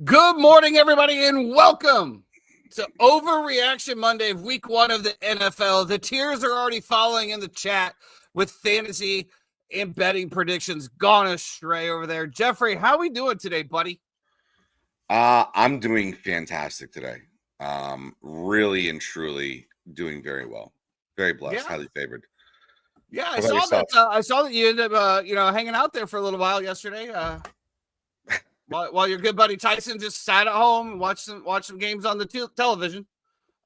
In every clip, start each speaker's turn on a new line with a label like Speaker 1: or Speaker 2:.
Speaker 1: Good morning, everybody, and welcome to Overreaction Monday of Week 1 of the NFL. The tears are already falling in the chat with fantasy and betting predictions gone astray over there. Jeffrey, how are we doing today, buddy?
Speaker 2: I'm doing fantastic today. Really and truly doing very well. Very blessed, highly favored.
Speaker 1: Yeah, I saw that. I saw that you ended up, hanging out there for a little while yesterday. While your good buddy Tyson just sat at home and watched some games on the television.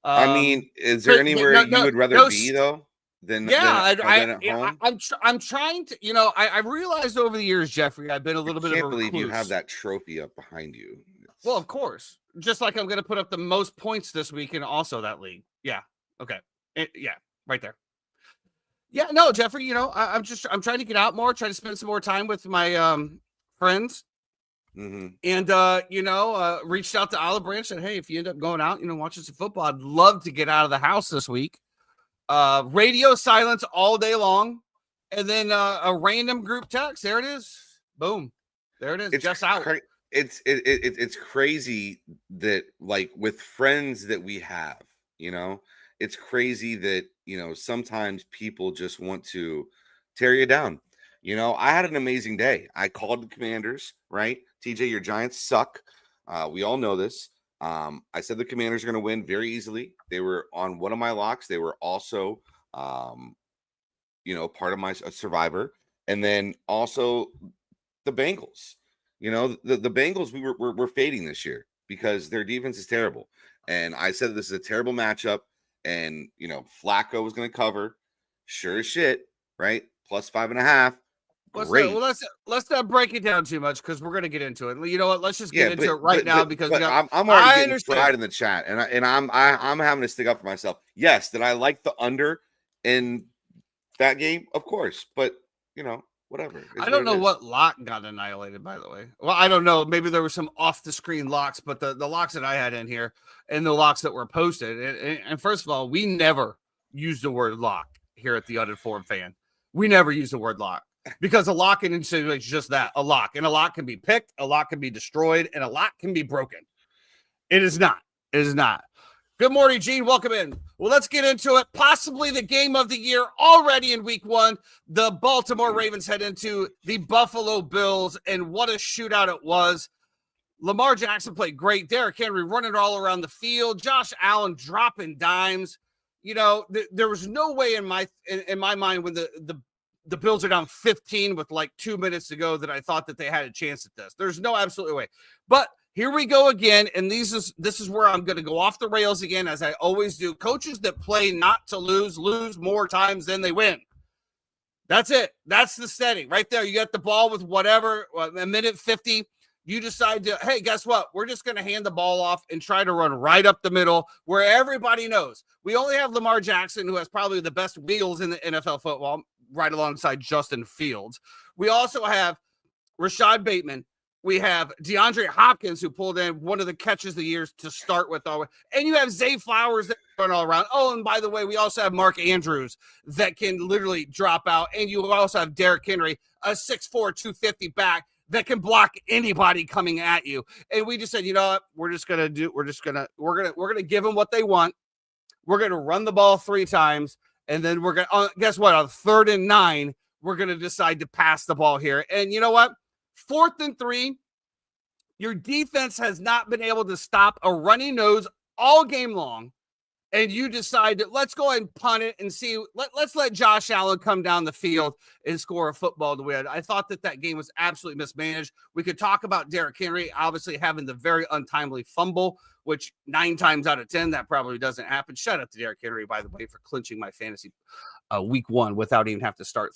Speaker 2: I mean, is there anywhere you would rather be though than at home?
Speaker 1: I'm trying to. I realized over the years, Jeffrey, I've been a little bit of a recluse.
Speaker 2: I can't believe you have that trophy up behind you.
Speaker 1: Well, of course, just like I'm going to put up the most points this week in also that league. Yeah. Okay. Yeah. Right there. Yeah. No, Jeffrey. I'm trying to get out more, try to spend some more time with my friends.
Speaker 2: Mm-hmm.
Speaker 1: And, reached out to Olive Branch and, hey, if you end up going out, watching some football, I'd love to get out of the house this week. Radio silence all day long. And then a random group text. There it is. Boom. There it is. Just out.
Speaker 2: It's crazy that, like, with friends that we have, it's crazy that, sometimes people just want to tear you down. I had an amazing day. I called the Commanders, right? TJ, your Giants suck. We all know this. I said the Commanders are going to win very easily. They were on one of my locks. They were also, part of my survivor. And then also the Bengals. The Bengals we're fading this year because their defense is terrible. And I said this is a terrible matchup. And, Flacco was going to cover. Sure as shit, right? Plus 5.5.
Speaker 1: Let's not break it down too much because we're going to get into it. You know what? Let's just get into it right now because
Speaker 2: I'm already getting fried in the chat, and I'm having to stick up for myself. Yes, did I like the under in that game? Of course, but whatever.
Speaker 1: I don't know what lock got annihilated, by the way. Well, I don't know. Maybe there were some off-the-screen locks, but the locks that I had in here and the locks that were posted. And first of all, we never use the word lock here at the Uninformed Fan. We never use the word lock. Because a lock in is just that, a lock. And a lock can be picked, a lock can be destroyed, and a lock can be broken. It is not. It is not. Good morning, Gene. Welcome in. Well, let's get into it. Possibly the game of the year already in week 1. The Baltimore Ravens head into the Buffalo Bills, and what a shootout it was. Lamar Jackson played great. Derrick Henry running all around the field. Josh Allen dropping dimes. There was no way in my mind when the Bills are down 15 with like 2 minutes to go that I thought that they had a chance at this. There's no absolute way. But here we go again, and this is where I'm going to go off the rails again, as I always do. Coaches that play not to lose more times than they win. That's it. That's the setting right there. You got the ball with whatever, a minute 50. You decide to, hey, guess what? We're just going to hand the ball off and try to run right up the middle where everybody knows. We only have Lamar Jackson, who has probably the best wheels in the NFL football, right alongside Justin Fields. We also have Rashad Bateman. We have DeAndre Hopkins, who pulled in one of the catches of the years to start with. And you have Zay Flowers that run all around. Oh, and by the way, we also have Mark Andrews that can literally drop out. And you also have Derrick Henry, a 6'4", 250 back that can block anybody coming at you. And we just said, you know what? We're gonna give them what they want. We're gonna run the ball 3 times, and then we're gonna guess what? On 3rd and 9, we're gonna decide to pass the ball here. And you know what? 4th and 3, your defense has not been able to stop a runny nose all game long. And you decide that let's go ahead and punt it and see. Let's let Josh Allen come down the field and score a football to win. I thought that game was absolutely mismanaged. We could talk about Derrick Henry obviously having the very untimely fumble, which 9 times out of 10, that probably doesn't happen. Shout out to Derrick Henry, by the way, for clinching my fantasy week 1 without even have to start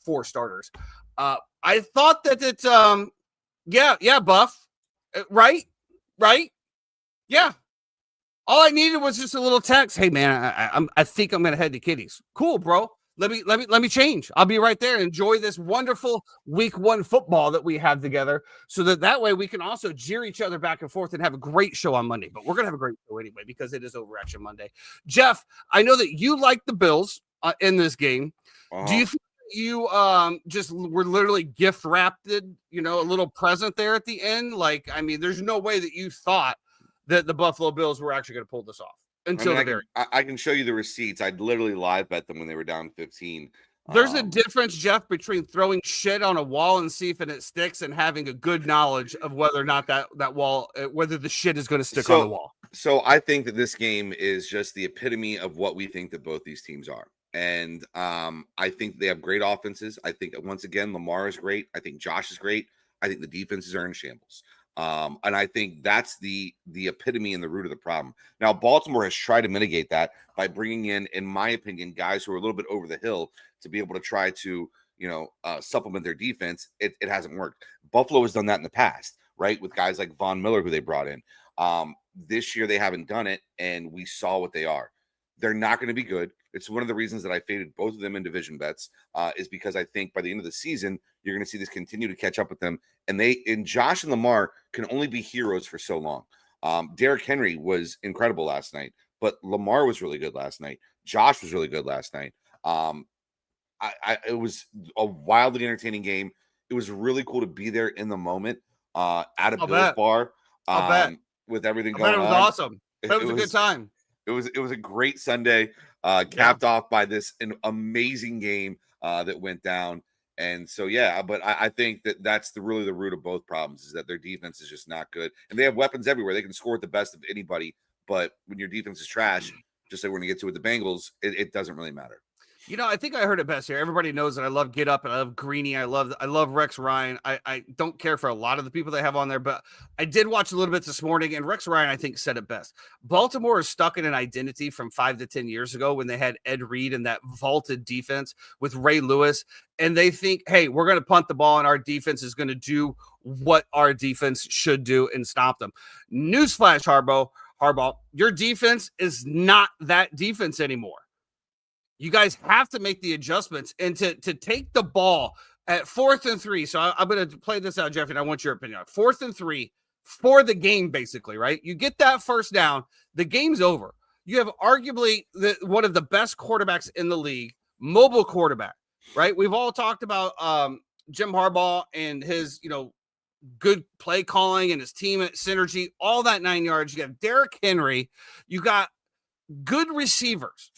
Speaker 1: 4 starters. I thought that it's Buff, right? Yeah. All I needed was just a little text. Hey man, I think I'm gonna head to Kitties. Cool, bro. Let me change. I'll be right there. Enjoy this wonderful week 1 football that we have together, so that way we can also jeer each other back and forth and have a great show on Monday. But we're gonna have a great show anyway because it is Overreaction Monday. Jeff, I know that you like the Bills in this game. Do you feel you just were literally gift wrapped, a little present there at the end? Like, I mean, there's no way that you thought that the Buffalo Bills were actually going to pull this off until
Speaker 2: I can show you the receipts. I'd literally live bet them when they were down 15.
Speaker 1: There's a difference, Jeff, between throwing shit on a wall and see if it sticks and having a good knowledge of whether or not that wall, whether the shit is going to stick on the wall.
Speaker 2: So I think that this game is just the epitome of what we think that both these teams are. And I think they have great offenses. I think, once again, Lamar is great. I think Josh is great. I think the defenses are in shambles. And I think that's the epitome and the root of the problem. Now, Baltimore has tried to mitigate that by bringing in my opinion, guys who are a little bit over the hill to be able to try to, supplement their defense. It hasn't worked. Buffalo has done that in the past, right? With guys like Von Miller, who they brought in. This year, they haven't done it, and we saw what they are. They're not going to be good. It's one of the reasons that I faded both of them in division bets, is because I think by the end of the season, you're going to see this continue to catch up with them. And Josh and Lamar can only be heroes for so long. Derrick Henry was incredible last night, but Lamar was really good last night. Josh was really good last night. It was a wildly entertaining game. It was really cool to be there in the moment at a Bills bar with everything going on.
Speaker 1: It was awesome. It was a good time.
Speaker 2: It was a great Sunday, capped off by this amazing game that went down. And so, but I think that's really the root of both problems, is that their defense is just not good. And they have weapons everywhere. They can score at the best of anybody. But when your defense is trash, just like we're going to get to with the Bengals, it doesn't really matter.
Speaker 1: I think I heard it best here. Everybody knows that I love Get Up and I love Greeny. I love Rex Ryan. I don't care for a lot of the people they have on there, but I did watch a little bit this morning, and Rex Ryan, I think, said it best. Baltimore is stuck in an identity from 5 to 10 years ago when they had Ed Reed and that vaulted defense with Ray Lewis, and they think, hey, we're going to punt the ball and our defense is going to do what our defense should do and stop them. Newsflash, Harbaugh, your defense is not that defense anymore. You guys have to make the adjustments and to take the ball at 4th and 3. So I'm going to play this out, Jeffrey, and I want your opinion on it. 4th and 3 for the game, basically, right? You get that first down, the game's over. You have arguably one of the best quarterbacks in the league, mobile quarterback, right? We've all talked about Jim Harbaugh and his, good play calling and his team synergy, all that 9 yards. You have Derrick Henry. You got good receivers.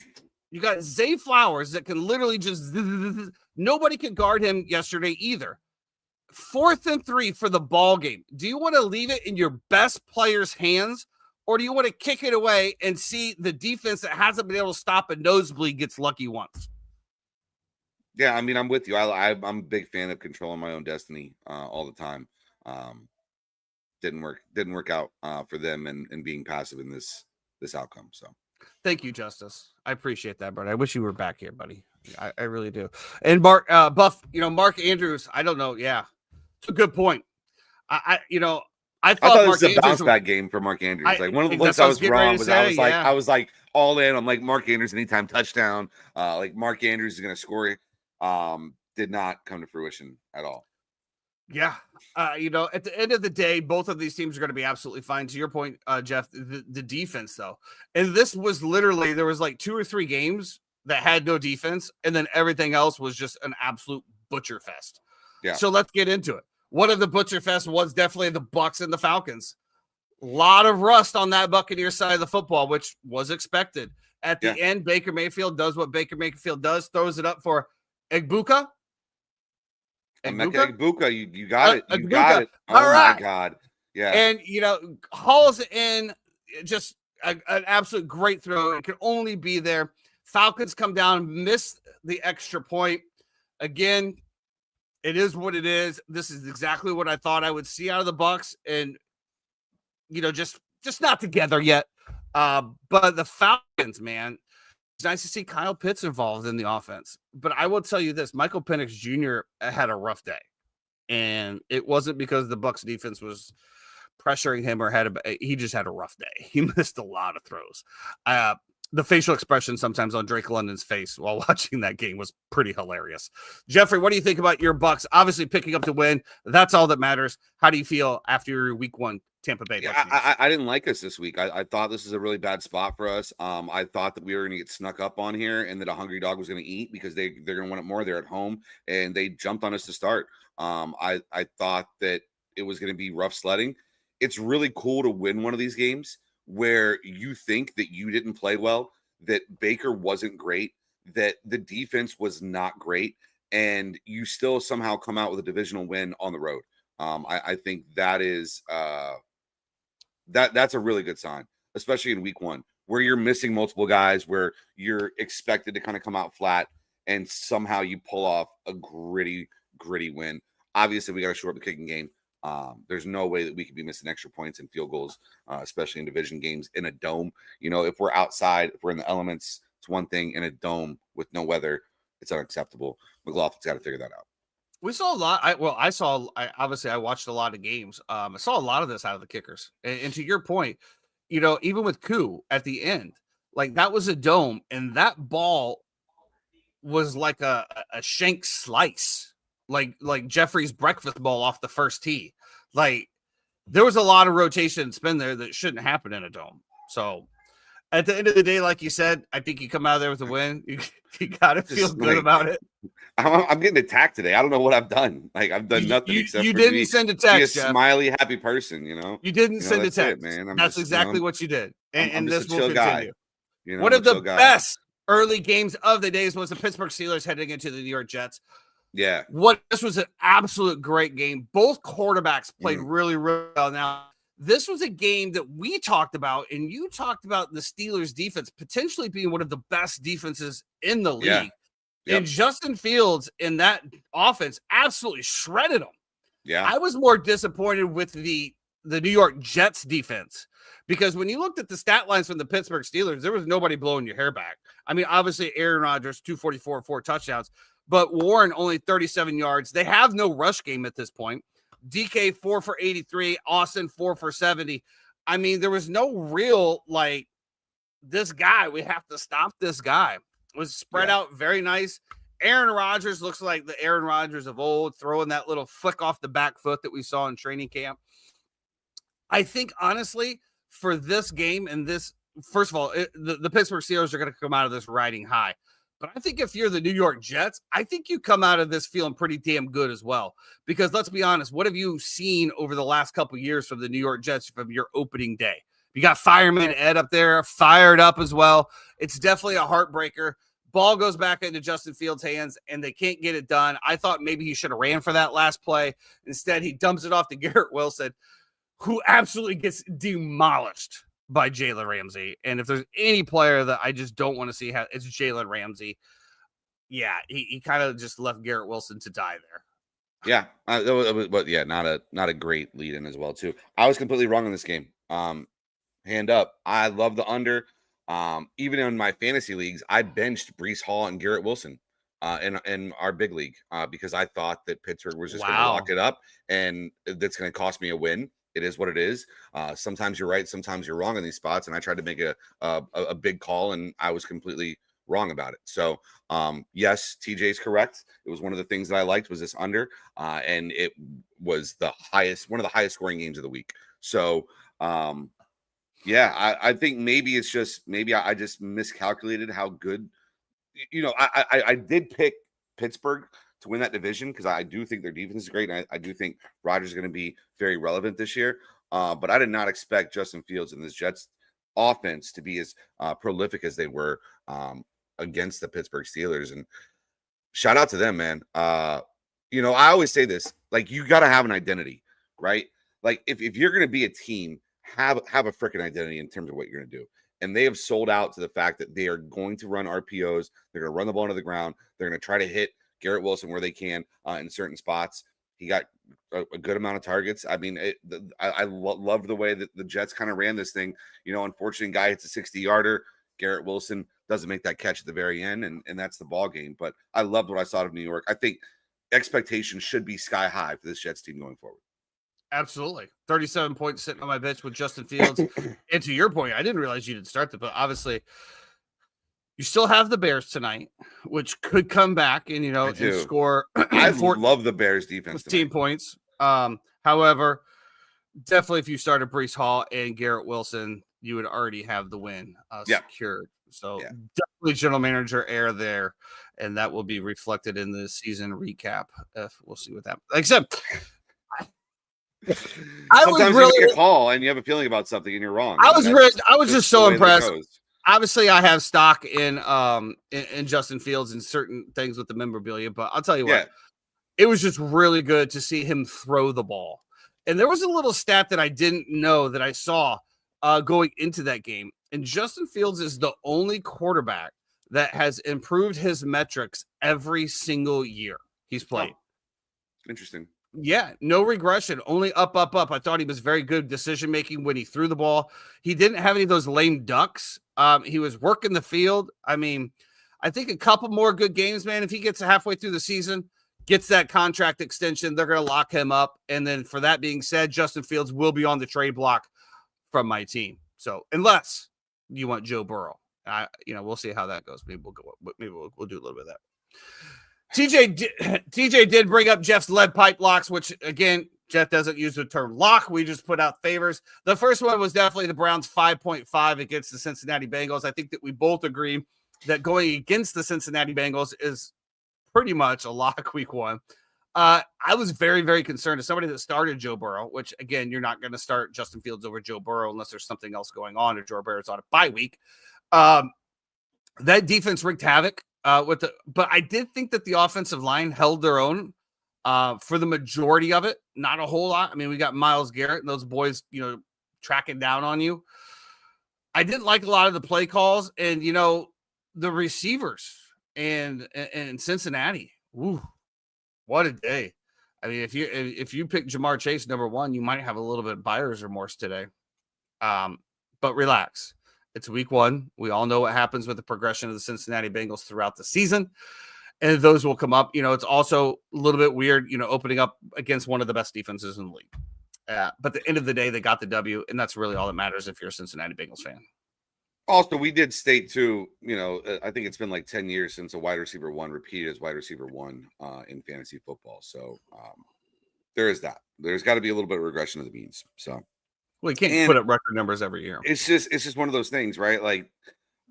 Speaker 1: You got Zay Flowers that can literally just – nobody could guard him yesterday either. 4th and 3 for the ball game. Do you want to leave it in your best player's hands, or do you want to kick it away and see the defense that hasn't been able to stop a nosebleed gets lucky once?
Speaker 2: Yeah, I mean, I'm with you. I'm a big fan of controlling my own destiny all the time. Didn't work out for them and being passive in this outcome. So
Speaker 1: thank you, Justice. I appreciate that, bro. I wish you were back here, buddy. I really do. And Mark Buff, Mark Andrews, I don't know. Yeah, it's a good point. I thought
Speaker 2: it was
Speaker 1: Mark
Speaker 2: a bounce back game for Mark Andrews. Like one of the ones I was wrong was I was like all in. I'm like Mark Andrews anytime touchdown. Like Mark Andrews is going to score. Did not come to fruition at all.
Speaker 1: Yeah. At the end of the day, both of these teams are going to be absolutely fine. To your point, Jeff, the defense, though. And this was literally, there was like 2 or 3 games that had no defense, and then everything else was just an absolute butcher fest.
Speaker 2: Yeah.
Speaker 1: So let's get into it. One of the butcher fest was definitely the Bucs and the Falcons. A lot of rust on that Buccaneers side of the football, which was expected. At the end, Baker Mayfield does what Baker Mayfield does, throws it up for Egbuka.
Speaker 2: Egbuka, you got it. You got it. Oh, my God. Yeah.
Speaker 1: And, hauls it in, just an absolute great throw. It can only be there. Falcons come down, miss the extra point. Again, it is what it is. This is exactly what I thought I would see out of the Bucs, and just not together yet. But the Falcons, man, it's nice to see Kyle Pitts involved in the offense. But I will tell you this: Michael Penix Jr. had a rough day, and it wasn't because the Bucs defense was pressuring him or he just had a rough day. He missed a lot of throws. The facial expression sometimes on Drake London's face while watching that game was pretty hilarious. Jeffrey, what do you think about your Bucs? Obviously picking up the win. That's all that matters. How do you feel after your week 1 Tampa Bay?
Speaker 2: Yeah, I didn't like us this week. I thought this is a really bad spot for us. I thought that we were going to get snuck up on here and that a hungry dog was going to eat because they're going to want it more. They're at home and they jumped on us to start. I thought that it was going to be rough sledding. It's really cool to win one of these games where you think that you didn't play well, that Baker wasn't great, that the defense was not great, and you still somehow come out with a divisional win on the road. I think that is that's a really good sign, especially in week 1, where you're missing multiple guys, where you're expected to kind of come out flat, and somehow you pull off a gritty win. Obviously, we got to shore up the kicking game. There's no way that we could be missing extra points and field goals, especially in division games in a dome. If we're outside, if we're in the elements, it's one thing. In a dome with no weather, it's unacceptable. McLaughlin's got to figure that out.
Speaker 1: We saw a lot. I watched a lot of games. I saw a lot of this out of the kickers. And to your point, even with Koo at the end, like that was a dome, and that ball was like a shank slice. Like Jeffrey's breakfast ball off the first tee. Like there was a lot of rotation and spin there that shouldn't happen in a dome. So at the end of the day, like you said, I think you come out of there with a win. You got to feel good about it.
Speaker 2: I'm getting attacked today. I don't know what I've done. Like I've done nothing except
Speaker 1: you didn't send a text,
Speaker 2: be a smiley, happy person. You
Speaker 1: didn't send a text, man. That's exactly what you did, and this will continue.
Speaker 2: Guy.
Speaker 1: One of the best early games of the days was the Pittsburgh Steelers heading into the New York Jets.
Speaker 2: Yeah.
Speaker 1: This was an absolute great game. Both quarterbacks played really, really well. Now, this was a game that we talked about, and you talked about the Steelers defense potentially being one of the best defenses in the league.
Speaker 2: Yeah. Yep.
Speaker 1: And Justin Fields in that offense absolutely shredded them.
Speaker 2: Yeah.
Speaker 1: I was more disappointed with the New York Jets defense because when you looked at the stat lines from the Pittsburgh Steelers, there was nobody blowing your hair back. I mean, obviously Aaron Rodgers, 244, 4 touchdowns. But Warren only 37 yards. They have no rush game at this point. DK 4 for 83. Austin 4 for 70. I mean, there was no real this guy. We have to stop this guy. It was spread out very nice. Aaron Rodgers looks like the Aaron Rodgers of old, throwing that little flick off the back foot that we saw in training camp. I think honestly for this game and this, first of all, the Pittsburgh Steelers are going to come out of this riding high. But I think if you're the New York Jets, I think you come out of this feeling pretty damn good as well. Because let's be honest, what have you seen over the last couple of years from the New York Jets from your opening day? You got Fireman Ed up there, fired up as well. It's definitely a heartbreaker. Ball goes back into Justin Fields' hands, and they can't get it done. I thought maybe he should have ran for that last play. Instead, he dumps it off to Garrett Wilson, who absolutely gets demolished by Jalen Ramsey. And if there's any player that I just don't want to see, it's Jalen Ramsey. Yeah, he kind of just left Garrett Wilson to die there.
Speaker 2: Yeah, but yeah, not a great lead in as well too. I was completely wrong in this game. Hand up, I love the under. Even in my fantasy leagues, I benched Breece Hall and Garrett Wilson in our big league because I thought that Pittsburgh was just going to lock it up, and that's going to cost me a win. It is what it is. Sometimes you're right, sometimes you're wrong in these spots, and I tried to make a big call, and I was completely wrong about it. So yes, TJ's correct. It was one of the things that I liked was this under, and it was one of the highest scoring games of the week. So yeah, I think maybe it's just I just miscalculated how good. I did pick Pittsburgh to win that division because I do think their defense is great, and I do think Rodgers is going to be very relevant this year. But I did not expect Justin Fields and this Jets offense to be as prolific as they were against the Pittsburgh Steelers. And shout out to them, man. I always say this, like, you got to have an identity, right? Like if you're going to be a team, have a freaking identity in terms of what you're going to do. And they have sold out to the fact that they are going to run RPOs. They're going to run the ball into the ground. They're going to try to hit Garrett Wilson where they can in certain spots. He got a good amount of targets. I mean, I love the way that the Jets kind of ran this thing. Unfortunately, guy hits a 60-yarder. Garrett Wilson doesn't make that catch at the very end, and that's the ball game. But I loved what I saw of New York. I think expectations should be sky high for this Jets team going forward.
Speaker 1: Absolutely. 37 points sitting on my bench with Justin Fields. And to your point, I didn't realize you didn't start but obviously you still have the Bears tonight, which could come back and, and score.
Speaker 2: I love the Bears defense.
Speaker 1: 15 points. However, definitely if you started Breece Hall and Garrett Wilson, you would already have the win secured. So definitely general manager error there. And that will be reflected in the season recap. We'll see what that, like I said,
Speaker 2: Sometimes you make a call and you have a feeling about something and you're wrong.
Speaker 1: I was just so impressed. Obviously, I have stock in Justin Fields and certain things with the memorabilia, but I'll tell you what, it was just really good to see him throw the ball. And there was a little stat that I didn't know that I saw going into that game. And Justin Fields is the only quarterback that has improved his metrics every single year he's played.
Speaker 2: Interesting.
Speaker 1: Yeah, no regression, only up. I thought he was very good decision-making when he threw the ball. He didn't have any of those lame ducks. He was working the field. I mean, I think a couple more good games, man. If he gets halfway through the season, gets that contract extension, they're going to lock him up. And then for that being said, Justin Fields will be on the trade block from my team. So unless you want Joe Burrow, we'll see how that goes. Maybe we'll do a little bit of that. TJ did bring up Jeff's lead pipe locks, which again, Jeff doesn't use the term lock. We just put out favors. The first one was definitely the Browns 5.5 against the Cincinnati Bengals. I think that we both agree that going against the Cincinnati Bengals is pretty much a lock week one. I was very, very concerned as somebody that started Joe Burrow, which again, you're not going to start Justin Fields over Joe Burrow unless there's something else going on or Joe Burrow's on a bye week. That defense wreaked havoc. But I did think that the offensive line held their own for the majority of it. Not a whole lot. I mean, we got Myles Garrett and those boys, tracking down on you. I didn't like a lot of the play calls and, the receivers and Cincinnati. Ooh, what a day. I mean, if you pick Jamar Chase number one, you might have a little bit of buyer's remorse today. But relax. It's week one. We all know what happens with the progression of the Cincinnati Bengals throughout the season. And those will come up. It's also a little bit weird, opening up against one of the best defenses in the league. But at the end of the day, they got the W, and that's really all that matters if you're a Cincinnati Bengals fan.
Speaker 2: Also, we did state, too, I think it's been like 10 years since a wide receiver one repeated as wide receiver one in fantasy football. So there is that. There's got to be a little bit of regression of the means. So.
Speaker 1: Well, you can't put up record numbers every year.
Speaker 2: It's just one of those things, right? Like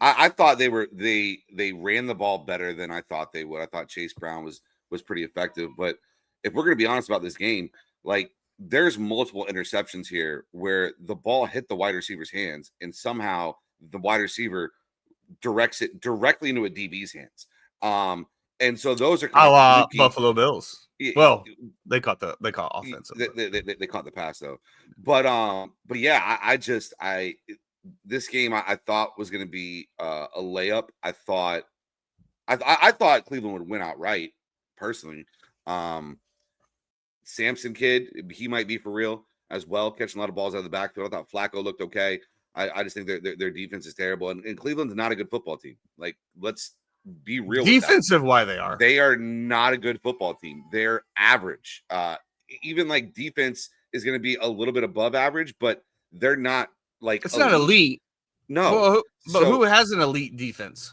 Speaker 2: I thought they ran the ball better than I thought they would. I thought Chase Brown was pretty effective. But if we're going to be honest about this game, like there's multiple interceptions here where the ball hit the wide receiver's hands and somehow the wide receiver directs it directly into a DB's hands. And so those are
Speaker 1: A
Speaker 2: kind of
Speaker 1: la
Speaker 2: fluky.
Speaker 1: Buffalo Bills. Well, they caught offensive.
Speaker 2: They caught the pass though. But yeah, this game I thought was going to be a layup. I thought Cleveland would win outright, personally. Samson kid, he might be for real as well, catching a lot of balls out of the backfield. I thought Flacco looked okay. I just think their defense is terrible, and Cleveland's not a good football team. Like, let's be real.
Speaker 1: Defensive, why they are?
Speaker 2: They are not a good football team. They're average. Even like defense is going to be a little bit above average, but they're not like
Speaker 1: it's not elite.
Speaker 2: No,
Speaker 1: well, but who has an elite defense?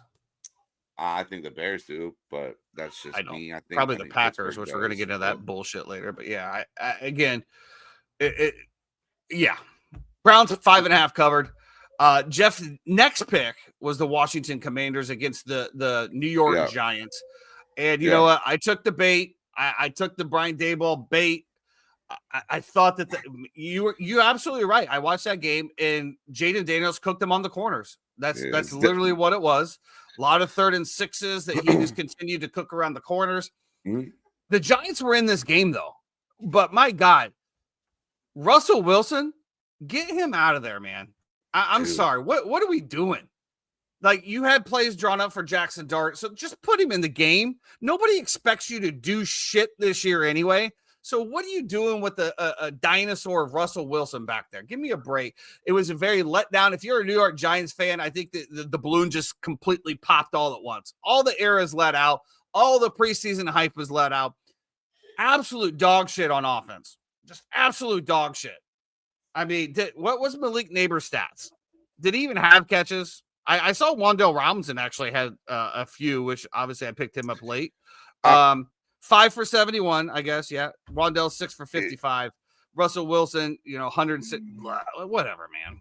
Speaker 2: I think the Bears do, but that's just me. I think
Speaker 1: probably the Packers, which we're going to get into that bullshit later. But yeah, again, yeah, Browns 5.5 covered. Jeff's next pick was the Washington Commanders against the New York Giants, and you know what? I took the bait. I took the Brian Daboll bait. I thought that you're absolutely right. I watched that game, and Jaden Daniels cooked them on the corners. That's literally what it was. A lot of 3rd and 6s that he just continued to cook around the corners. Mm-hmm. The Giants were in this game, though. But, my God, Russell Wilson, get him out of there, man. I'm sorry. What are we doing? Like, you had plays drawn up for Jackson Dart, so just put him in the game. Nobody expects you to do shit this year anyway. So what are you doing with a dinosaur of Russell Wilson back there? Give me a break. It was a very letdown. If you're a New York Giants fan, I think that the balloon just completely popped all at once. All the air is let out. All the preseason hype was let out. Absolute dog shit on offense. Just absolute dog shit. I mean, what was Malik Neighbors' stats? Did he even have catches? I saw Wan'Dale Robinson actually had a few, which obviously I picked him up late. 5 for 71, I guess. Yeah. Wan'Dale 6 for 55. Russell Wilson, 106. Whatever, man.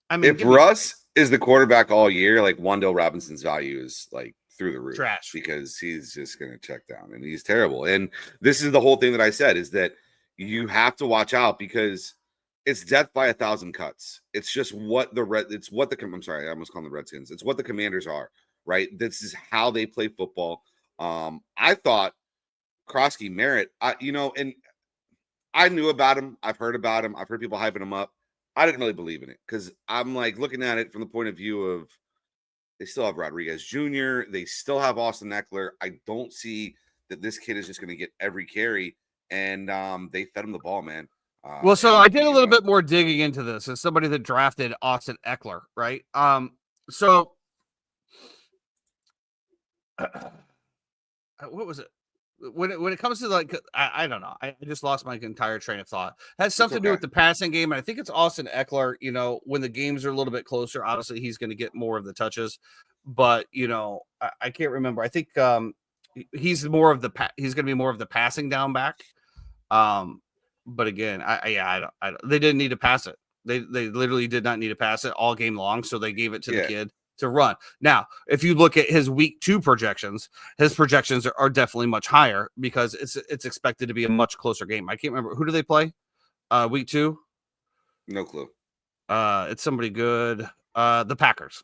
Speaker 1: I mean,
Speaker 2: if Russ is the quarterback all year, like Wan'Dale Robinson's value is like through the roof.
Speaker 1: Trash.
Speaker 2: Because he's just going to check down and he's terrible. And this is the whole thing that I said is that you have to watch out because it's death by 1,000 cuts. It's just what I'm sorry, I almost called them the Redskins. It's what the Commanders are, right? This is how they play football. I thought Krosky Merritt, and I knew about him. I've heard about him. I've heard people hyping him up. I didn't really believe in it because I'm like looking at it from the point of view of they still have Rodriguez Jr. They still have Austin Eckler. I don't see that this kid is just going to get every carry, and they fed him the ball, man.
Speaker 1: Well, so I did a little bit more digging into this as somebody that drafted Austin Eckler, right? So what was it? When it comes to like, I don't know. I just lost my entire train of thought. It has something to do with the passing game. And I think it's Austin Eckler, when the games are a little bit closer, obviously he's going to get more of the touches, but I can't remember. I think he's going to be more of the passing down back. But again, I don't, they didn't need to pass it. They literally did not need to pass it all game long. So they gave it to the kid to run. Now, if you look at his week 2 projections, his projections are definitely much higher because it's expected to be a much closer game. I can't remember, who do they play week 2?
Speaker 2: No clue.
Speaker 1: It's somebody good. The Packers.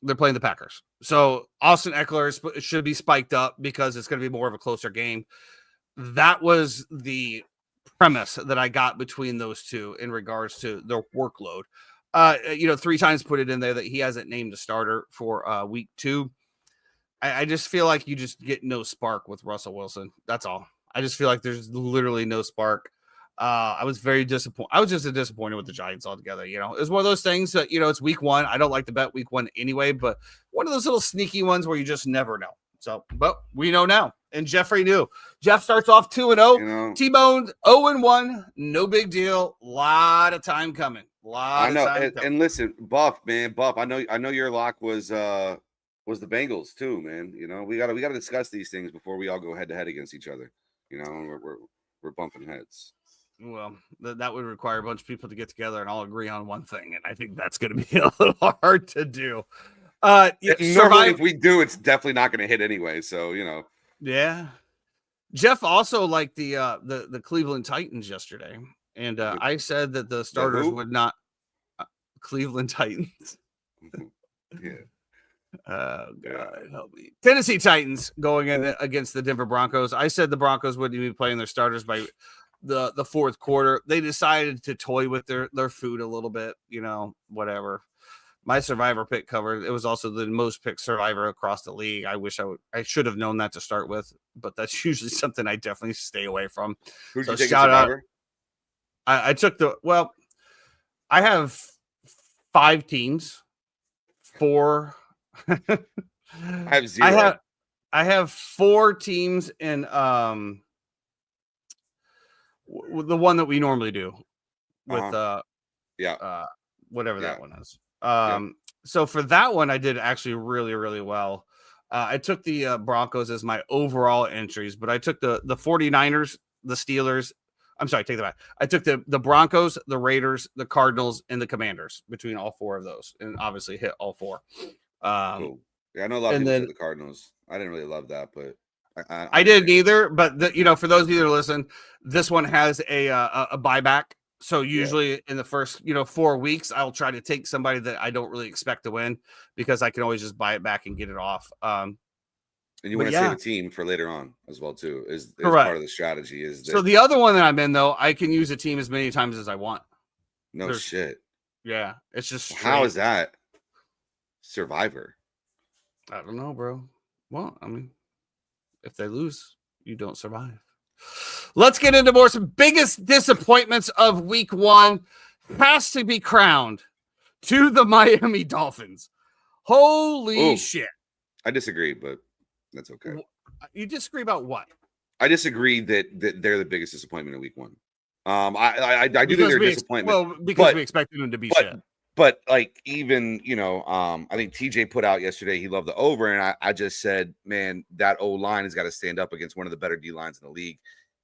Speaker 1: They're playing the Packers. So Austin Eckler should be spiked up because it's going to be more of a closer game. That was the premise that I got between those two in regards to their workload. 3 times put it in there that he hasn't named a starter for week 2. I just feel like you just get no spark with Russell Wilson. That's all. I just feel like there's literally no spark. I was very disappointed. I was just disappointed with the Giants altogether. It's one of those things that, it's week 1. I don't like to bet week 1 anyway, but one of those little sneaky ones where you just never know. So, but we know now. And Jeffrey knew. Jeff starts off 2-0. T-Boned 0-1. No big deal. Lot of time coming.
Speaker 2: I know. And listen, Buff, man, I know your lock was the Bengals too, man. We gotta discuss these things before we all go head to head against each other. We're bumping heads.
Speaker 1: Well, that would require a bunch of people to get together and all agree on one thing, and I think that's going to be a little hard to do.
Speaker 2: Normally, if we do, it's definitely not going to hit anyway. So
Speaker 1: Yeah. Jeff also liked the Cleveland Titans yesterday, and I said that the starters would not Cleveland Titans.
Speaker 2: Yeah.
Speaker 1: Oh God, help me! Tennessee Titans going in against the Denver Broncos. I said the Broncos wouldn't even be playing their starters by the fourth quarter. They decided to toy with their food a little bit. Whatever. My survivor pick covered. It was also the most picked survivor across the league. I wish I should have known that to start with, but that's usually something I definitely stay away from.
Speaker 2: Who'd
Speaker 1: So
Speaker 2: you take
Speaker 1: shout
Speaker 2: a survivor?
Speaker 1: out. I took I have 5 teams. 4.
Speaker 2: I have 0.
Speaker 1: I have 4 teams in the one that we normally do with whatever that one is. So for that one, I did actually really, really well. I took the Broncos as my overall entries, but I took the 49ers, the Steelers. I'm sorry, take that back. I took the Broncos, the Raiders, the Cardinals, and the Commanders between all 4 of those, and obviously hit all 4.
Speaker 2: Cool. Yeah, I know a lot of people took the Cardinals. I didn't really love that, but
Speaker 1: I didn't either. But for those of you that listen, this one has a buyback. So usually in the first 4 weeks, I'll try to take somebody that I don't really expect to win because I can always just buy it back and get it off.
Speaker 2: And you want to save a team for later on as well too. Is
Speaker 1: Correct.
Speaker 2: Part of the strategy is that,
Speaker 1: so the other one that I'm in though, I can use a team as many times as I want.
Speaker 2: No shit.
Speaker 1: Yeah, it's just
Speaker 2: how is that survivor?
Speaker 1: I don't know, bro. Well, I mean, if they lose, you don't survive. Let's get into some biggest disappointments of week 1 has to be crowned to the Miami Dolphins. Holy shit.
Speaker 2: I disagree, but that's okay.
Speaker 1: You disagree about what?
Speaker 2: I disagree that they're the biggest disappointment in week 1. I do think they're a disappointment.
Speaker 1: Well, because we expected them to be shit.
Speaker 2: But like even, I think TJ put out yesterday, he loved the over. And I just said, man, that O-line has got to stand up against one of the better D-lines in the league.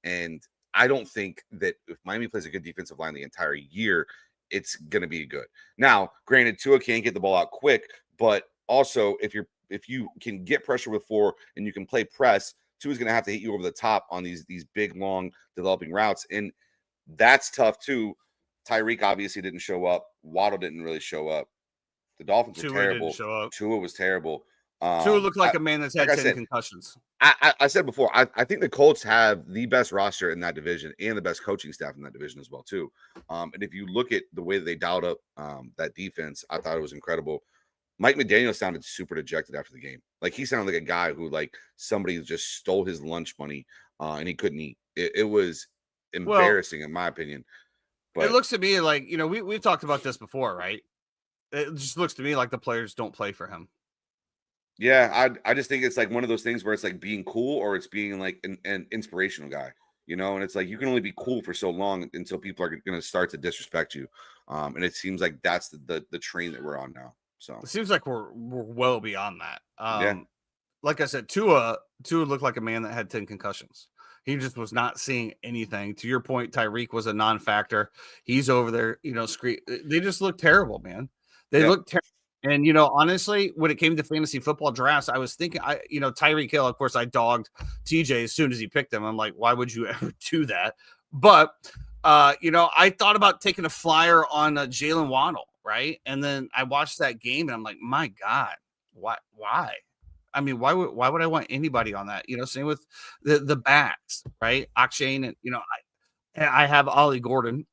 Speaker 2: And I don't think that if Miami plays a good defensive line the entire year, it's going to be good. Now, granted, Tua can't get the ball out quick, but also if you can get pressure with 4 and you can play press, Tua's going to have to hit you over the top on these big, long developing routes. And that's tough too. Tyreek obviously didn't show up. Waddle didn't really show up. The Dolphins were terrible. Tua was terrible.
Speaker 1: Tua looked like a man that's had 10 concussions.
Speaker 2: I said before, I think the Colts have the best roster in that division and the best coaching staff in that division as well, too. And if you look at the way that they dialed up that defense, I thought it was incredible. Mike McDaniel sounded super dejected after the game. Like, he sounded like a guy who, like, somebody just stole his lunch money and he couldn't eat. It was embarrassing, in my opinion. But
Speaker 1: it looks to me like, we've talked about this before, right? It just looks to me like the players don't play for him.
Speaker 2: Yeah, I just think it's like one of those things where it's like being cool or it's being like an inspirational guy, and it's like you can only be cool for so long until people are going to start to disrespect you. And it seems like that's the train that we're on now. So
Speaker 1: it seems like we're well beyond that. Like I said, Tua looked like a man that had 10 concussions. He just was not seeing anything. To your point, Tyreek was a non-factor. He's over there, they just look terrible, man. They look terrible. And, honestly, when it came to fantasy football drafts, I was thinking, Tyreek Hill, of course, I dogged TJ as soon as he picked him. I'm like, why would you ever do that? But, I thought about taking a flyer on Jalen Waddle, right? And then I watched that game, and I'm like, my God, why? I mean, why would I want anybody on that? Same with the backs, right? Akshay, and I have Ollie Gordon,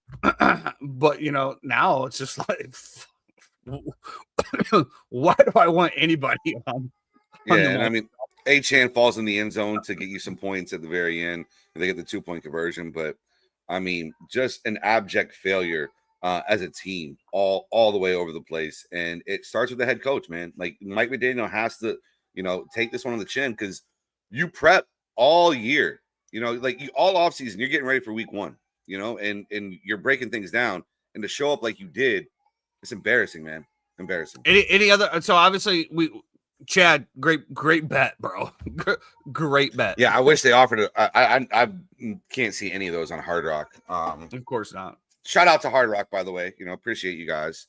Speaker 1: but now it's just like, why do I want anybody on?
Speaker 2: And I mean, A-Chan falls in the end zone to get you some points at the very end, and they get the 2-point conversion. But I mean, just an abject failure as a team, all the way over the place. And it starts with the head coach, man. Like Mike McDaniel has to. Take this one on the chin because you prep all year, like all offseason, you're getting ready for week 1, and you're breaking things down, and to show up like you did, it's embarrassing, man. Embarrassing.
Speaker 1: Any other? So obviously Chad, great bet, bro. Great bet.
Speaker 2: Yeah, I wish they offered it. I can't see any of those on Hard Rock.
Speaker 1: Of course not.
Speaker 2: Shout out to Hard Rock, by the way. Appreciate you guys,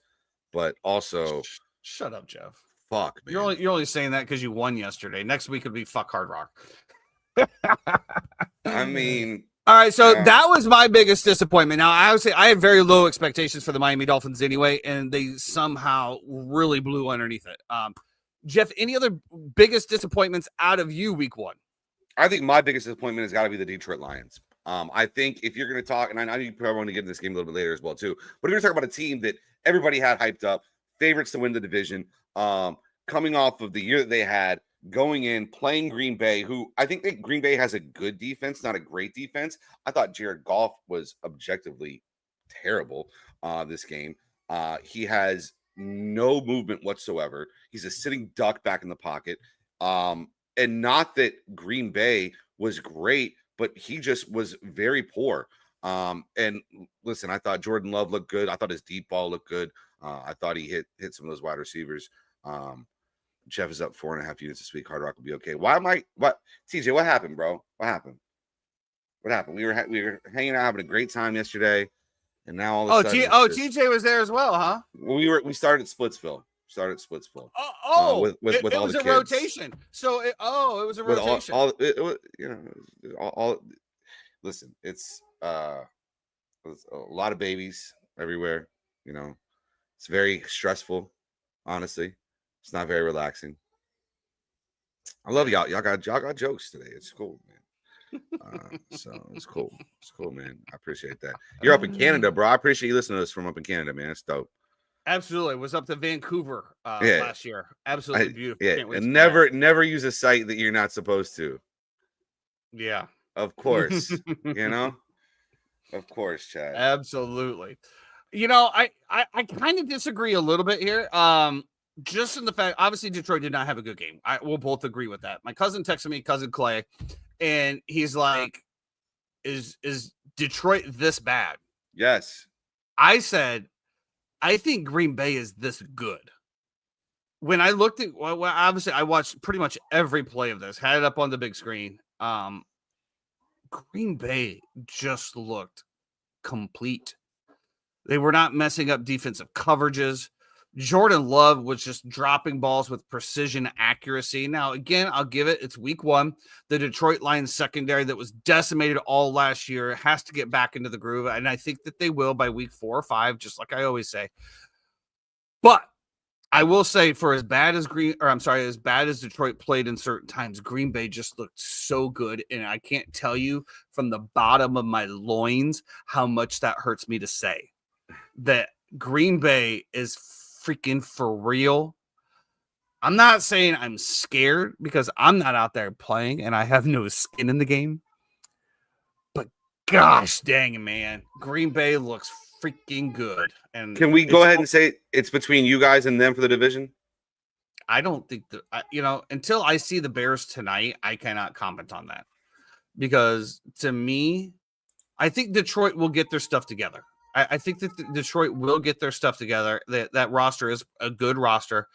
Speaker 2: but also
Speaker 1: shut up, Jeff.
Speaker 2: Fuck, man.
Speaker 1: You're only saying that because you won yesterday. Next week would be fuck Hard Rock.
Speaker 2: I mean,
Speaker 1: all right. So that was my biggest disappointment. Now, I would say I had very low expectations for the Miami Dolphins anyway, and they somehow really blew underneath it. Jeff, any other biggest disappointments out of you week 1?
Speaker 2: I think my biggest disappointment has got to be the Detroit Lions. I think if you're going to talk, and I know you probably want to get into this game a little bit later as well too, but if you're going to talk about a team that everybody had hyped up, favorites to win the division, coming off of the year that they had, going in, playing Green Bay, who I think that Green Bay has a good defense, not a great defense. I thought Jared Goff was objectively terrible this game. He has no movement whatsoever. He's a sitting duck back in the pocket. And not that Green Bay was great, but he just was very poor. And listen, I thought Jordan Love looked good. I thought his deep ball looked good. I thought he hit some of those wide receivers. Jeff is up 4.5 units this week. Hard Rock will be okay. What TJ, what happened, bro? What happened? We were hanging out, having a great time yesterday, and now all of a sudden
Speaker 1: TJ was there as well, huh?
Speaker 2: We started at Splitsville. With
Speaker 1: it
Speaker 2: all
Speaker 1: was
Speaker 2: the
Speaker 1: a
Speaker 2: kids.
Speaker 1: Rotation. So it was a rotation.
Speaker 2: Listen, it's a lot of babies everywhere. It's very stressful. Honestly, it's not very relaxing. I love y'all. Y'all got jokes today. It's cool, man. So it's cool. It's cool, man. I appreciate that. You're up in Canada, bro. I appreciate you listening to us from up in Canada, man. It's dope.
Speaker 1: Absolutely. Was up to Vancouver last year. Absolutely beautiful.
Speaker 2: Yeah, and never use a site that you're not supposed to.
Speaker 1: Yeah.
Speaker 2: Of course. Of course, Chad.
Speaker 1: Absolutely. I kind of disagree a little bit here. Just in the fact, obviously Detroit did not have a good game. We'll both agree with that. My cousin texted me, cousin Clay, and he's like, is Detroit this bad?
Speaker 2: Yes.
Speaker 1: I said, I think Green Bay is this good. When I looked at, obviously I watched pretty much every play of this, had it up on the big screen. Green Bay just looked complete. They were not messing up defensive coverages. Jordan Love was just dropping balls with precision accuracy. Now, again, I'll give it. It's week 1. The Detroit Lions secondary that was decimated all last year has to get back into the groove. And I think that they will by week 4 or 5, just like I always say. But I will say as bad as Detroit played in certain times, Green Bay just looked so good. And I can't tell you from the bottom of my loins how much that hurts me to say that Green Bay is freaking for real. I'm not saying I'm scared because I'm not out there playing and I have no skin in the game. But gosh dang it, man. Green Bay looks freaking good. And
Speaker 2: can we go ahead and say it's between you guys and them for the division?
Speaker 1: I don't think until I see the Bears tonight, I cannot comment on that. Because to me, I think Detroit will get their stuff together. I think that Detroit will get their stuff together. That roster is a good roster.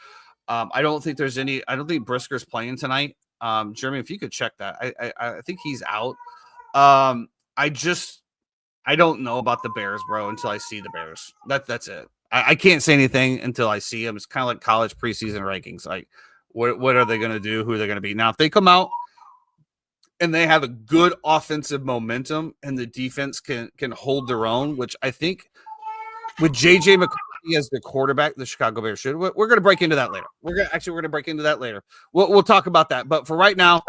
Speaker 1: I don't think Brisker's playing tonight. Jeremy, if you could check that. I think he's out. I don't know about the Bears, bro, until I see the Bears. That's it. I can't say anything until I see them. It's kind of like college preseason rankings. Like, what are they going to do? Who are they going to be? Now, if they come out and they have a good offensive momentum and the defense can hold their own, which I think with J.J. McCarthy as the quarterback, the Chicago Bears should. We're going to break into that later. We're going to break into that later. We'll talk about that. But for right now,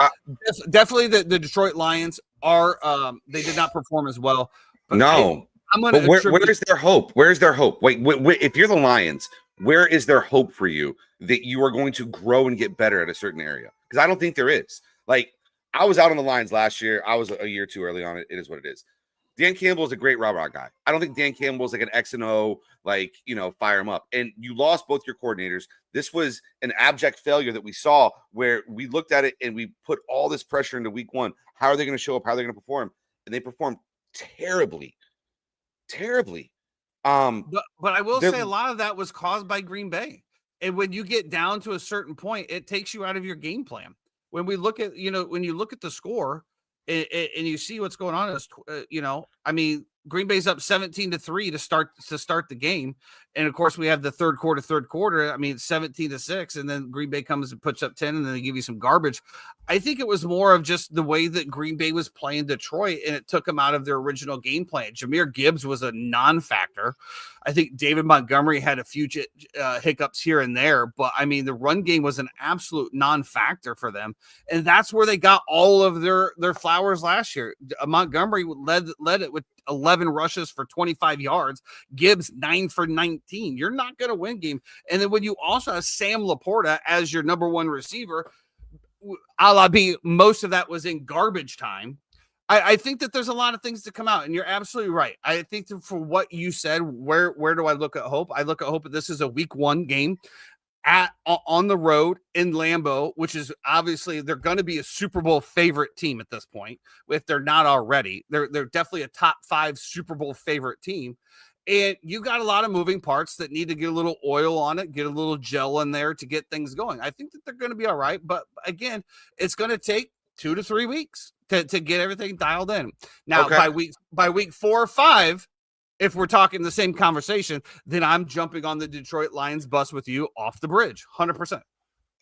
Speaker 1: definitely the Detroit Lions are they did not perform as well. But
Speaker 2: no.
Speaker 1: I'm going to
Speaker 2: where is their hope? Where's their hope? Wait, if you're the Lions, where is their hope for you that you are going to grow and get better at a certain area? Because I don't think there is. Like, I was out on the Lions last year. I was a year too early on it. It is what it is. Dan Campbell is a great rah-rah guy. I don't think Dan Campbell is like an X and O, like, fire him up. And you lost both your coordinators. This was an abject failure that we saw where we looked at it and we put all this pressure into week 1. How are they going to show up? How are they going to perform? And they performed terribly.
Speaker 1: But I will say a lot of that was caused by Green Bay. And when you get down to a certain point, it takes you out of your game plan. When we look at, when you look at the score and you see what's going on, Green Bay's up 17-3 to start the game. And of course, we have the third quarter. I mean, 17-6, and then Green Bay comes and puts up 10, and then they give you some garbage. I think it was more of just the way that Green Bay was playing Detroit, and it took them out of their original game plan. Jahmyr Gibbs was a non-factor. I think David Montgomery had a few hiccups here and there, but I mean, the run game was an absolute non-factor for them, and that's where they got all of their flowers last year. Montgomery led it with 11 rushes for 25 yards. Gibbs 9 for 19. You're not going to win game. And then when you also have Sam Laporta as your number one receiver, a la B, most of that was in garbage time. I think that there's a lot of things to come out, and you're absolutely right. I think that for what you said, where do I look at hope? I look at hope that this is a week 1 game on the road in Lambeau, which is obviously they're going to be a Super Bowl favorite team at this point. If they're not already, they're definitely a top 5 Super Bowl favorite team. And you got a lot of moving parts that need to get a little oil on it, get a little gel in there to get things going. I think that they're going to be all right. But again, it's going to take 2 to 3 weeks to get everything dialed in. Now, by week 4 or 5, if we're talking the same conversation, then I'm jumping on the Detroit Lions bus with you off the bridge, 100%.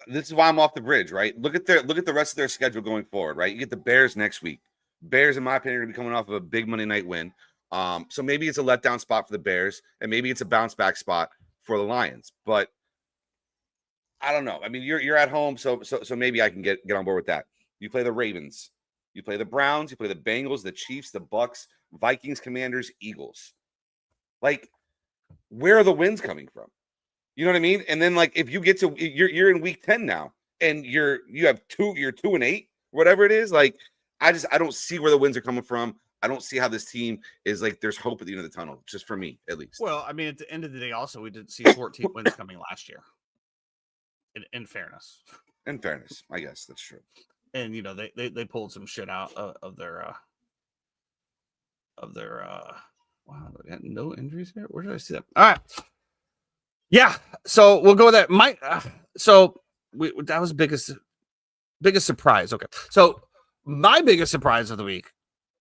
Speaker 2: This is why I'm off the bridge, right? Look at the rest of their schedule going forward, right? You get the Bears next week. Bears, in my opinion, are going to be coming off of a big Monday night win. So maybe it's a letdown spot for the Bears, and maybe it's a bounce back spot for the Lions. But I don't know. I mean, you're at home, so maybe I can get on board with that. You play the Ravens, you play the Browns, you play the Bengals, the Chiefs, the Bucks, Vikings, Commanders, Eagles. Like, where are the wins coming from? You know what I mean? And then, like, if you get to you're in week 10 now, and you're 2-8, whatever it is. Like, I don't see where the wins are coming from. I don't see how this team is like. There's hope at the end of the tunnel, just for me at least.
Speaker 1: Well, I mean, at the end of the day, also we didn't see 14 wins coming last year. In fairness,
Speaker 2: I guess that's true.
Speaker 1: And you know they pulled some shit out of their wow, they got no injuries here. Where did I see that? All right, yeah. So we'll go with that. That was biggest surprise. Okay, so my biggest surprise of the week,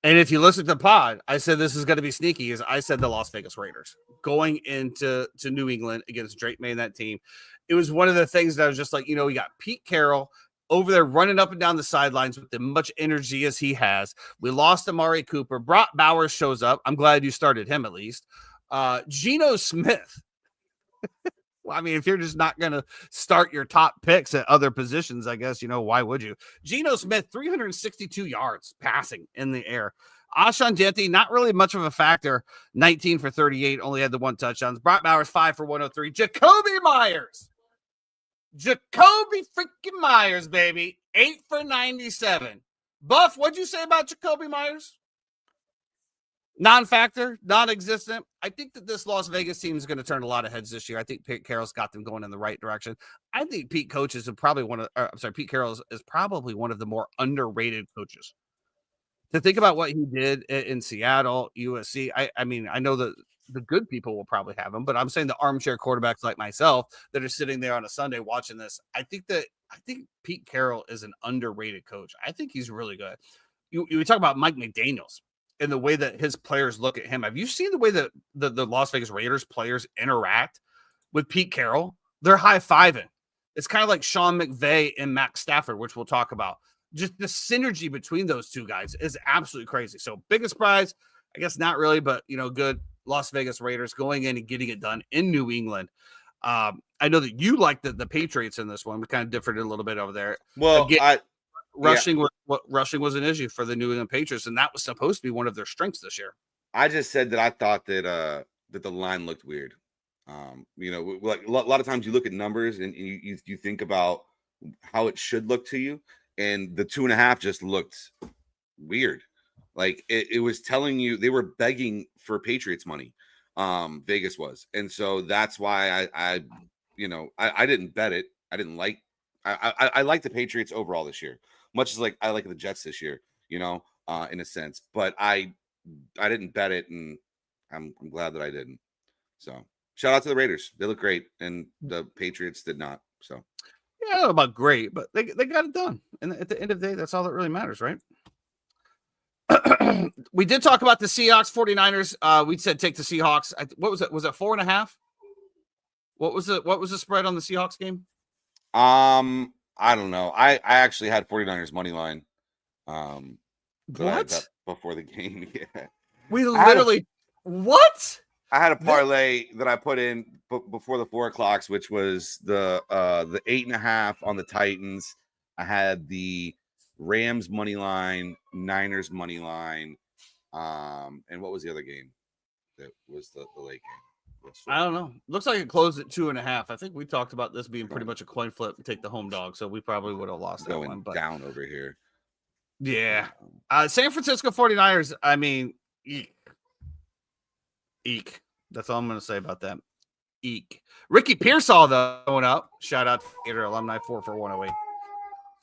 Speaker 1: and if you listen to the pod, I said this is going to be sneaky. Is I said the Las Vegas Raiders going into New England against Drake May and that team. It was one of the things that I was just like, we got Pete Carroll over there running up and down the sidelines with as much energy as he has. We lost Amari Cooper. Brock Bowers shows up. I'm glad you started him at least. Geno Smith. Well, I mean, if you're just not going to start your top picks at other positions, I guess, why would you? Geno Smith, 362 yards passing in the air. Alshon Jeffrey, not really much of a factor. 19 for 38, only had the 1 touchdown. Brock Bowers, 5 for 103. Jacoby freaking Myers, baby. 8 for 97. Buff, what'd you say about Jacoby Myers? Non-factor, non-existent. I think that this Las Vegas team is going to turn a lot of heads this year. I think Pete Carroll's got them going in the right direction. I think Pete Carroll is probably one of the more underrated coaches. To think about what he did in Seattle, USC. I mean, I know that the good people will probably have him, but I'm saying the armchair quarterbacks like myself that are sitting there on a Sunday watching this. I think Pete Carroll is an underrated coach. I think he's really good. You talk about Mike McDaniels and the way that his players look at him. Have you seen the way that the Las Vegas Raiders players interact with Pete Carroll? They're high-fiving. It's kind of like Sean McVay and Matt Stafford, which we'll talk about. Just the synergy between those two guys is absolutely crazy. So biggest prize, I guess not really, but good Las Vegas Raiders going in and getting it done in New England. I know that you like the Patriots in this one. We kind of differed a little bit over there.
Speaker 2: Well,
Speaker 1: again, rushing was an issue for the New England Patriots, and that was supposed to be one of their strengths this year.
Speaker 2: I just said that I thought that the line looked weird. Like a lot of times you look at numbers and you think about how it should look to you, and the 2.5 just looked weird. Like it was telling you they were begging for Patriots money. Vegas was, and so that's why I didn't bet it. I didn't like. I like the Patriots overall this year, much as like I like the Jets this year. In a sense, but I didn't bet it, and I'm glad that I didn't. So shout out to the Raiders. They look great, and the Patriots did not. So
Speaker 1: yeah, I don't know about great, but they got it done. And at the end of the day, that's all that really matters, right? We did talk about the Seahawks 49ers. We said take the Seahawks. What was it? Was it 4.5? What was the spread on the Seahawks game?
Speaker 2: I don't know. I actually had 49ers money line. That I bet
Speaker 1: What?
Speaker 2: before the game. Yeah.
Speaker 1: We
Speaker 2: I had a
Speaker 1: literally what?
Speaker 2: I had a
Speaker 1: This,
Speaker 2: parlay that I put in before the 4 o'clocks, which was the 8.5 on the Titans. I had the Rams money line, Niners money line, and what was the other game that was the late game?
Speaker 1: I don't know. Looks like it closed at 2.5. I think we talked about this being pretty
Speaker 2: Going,
Speaker 1: much a coin flip and take the home dog, so we probably would have lost that one.
Speaker 2: going
Speaker 1: But
Speaker 2: down over here.
Speaker 1: yeah. San Francisco 49ers, I mean, eek. That's all I'm going to say about them. Eek. Ricky Pearsall, though, going up. Shout out to Gator Alumni 44108.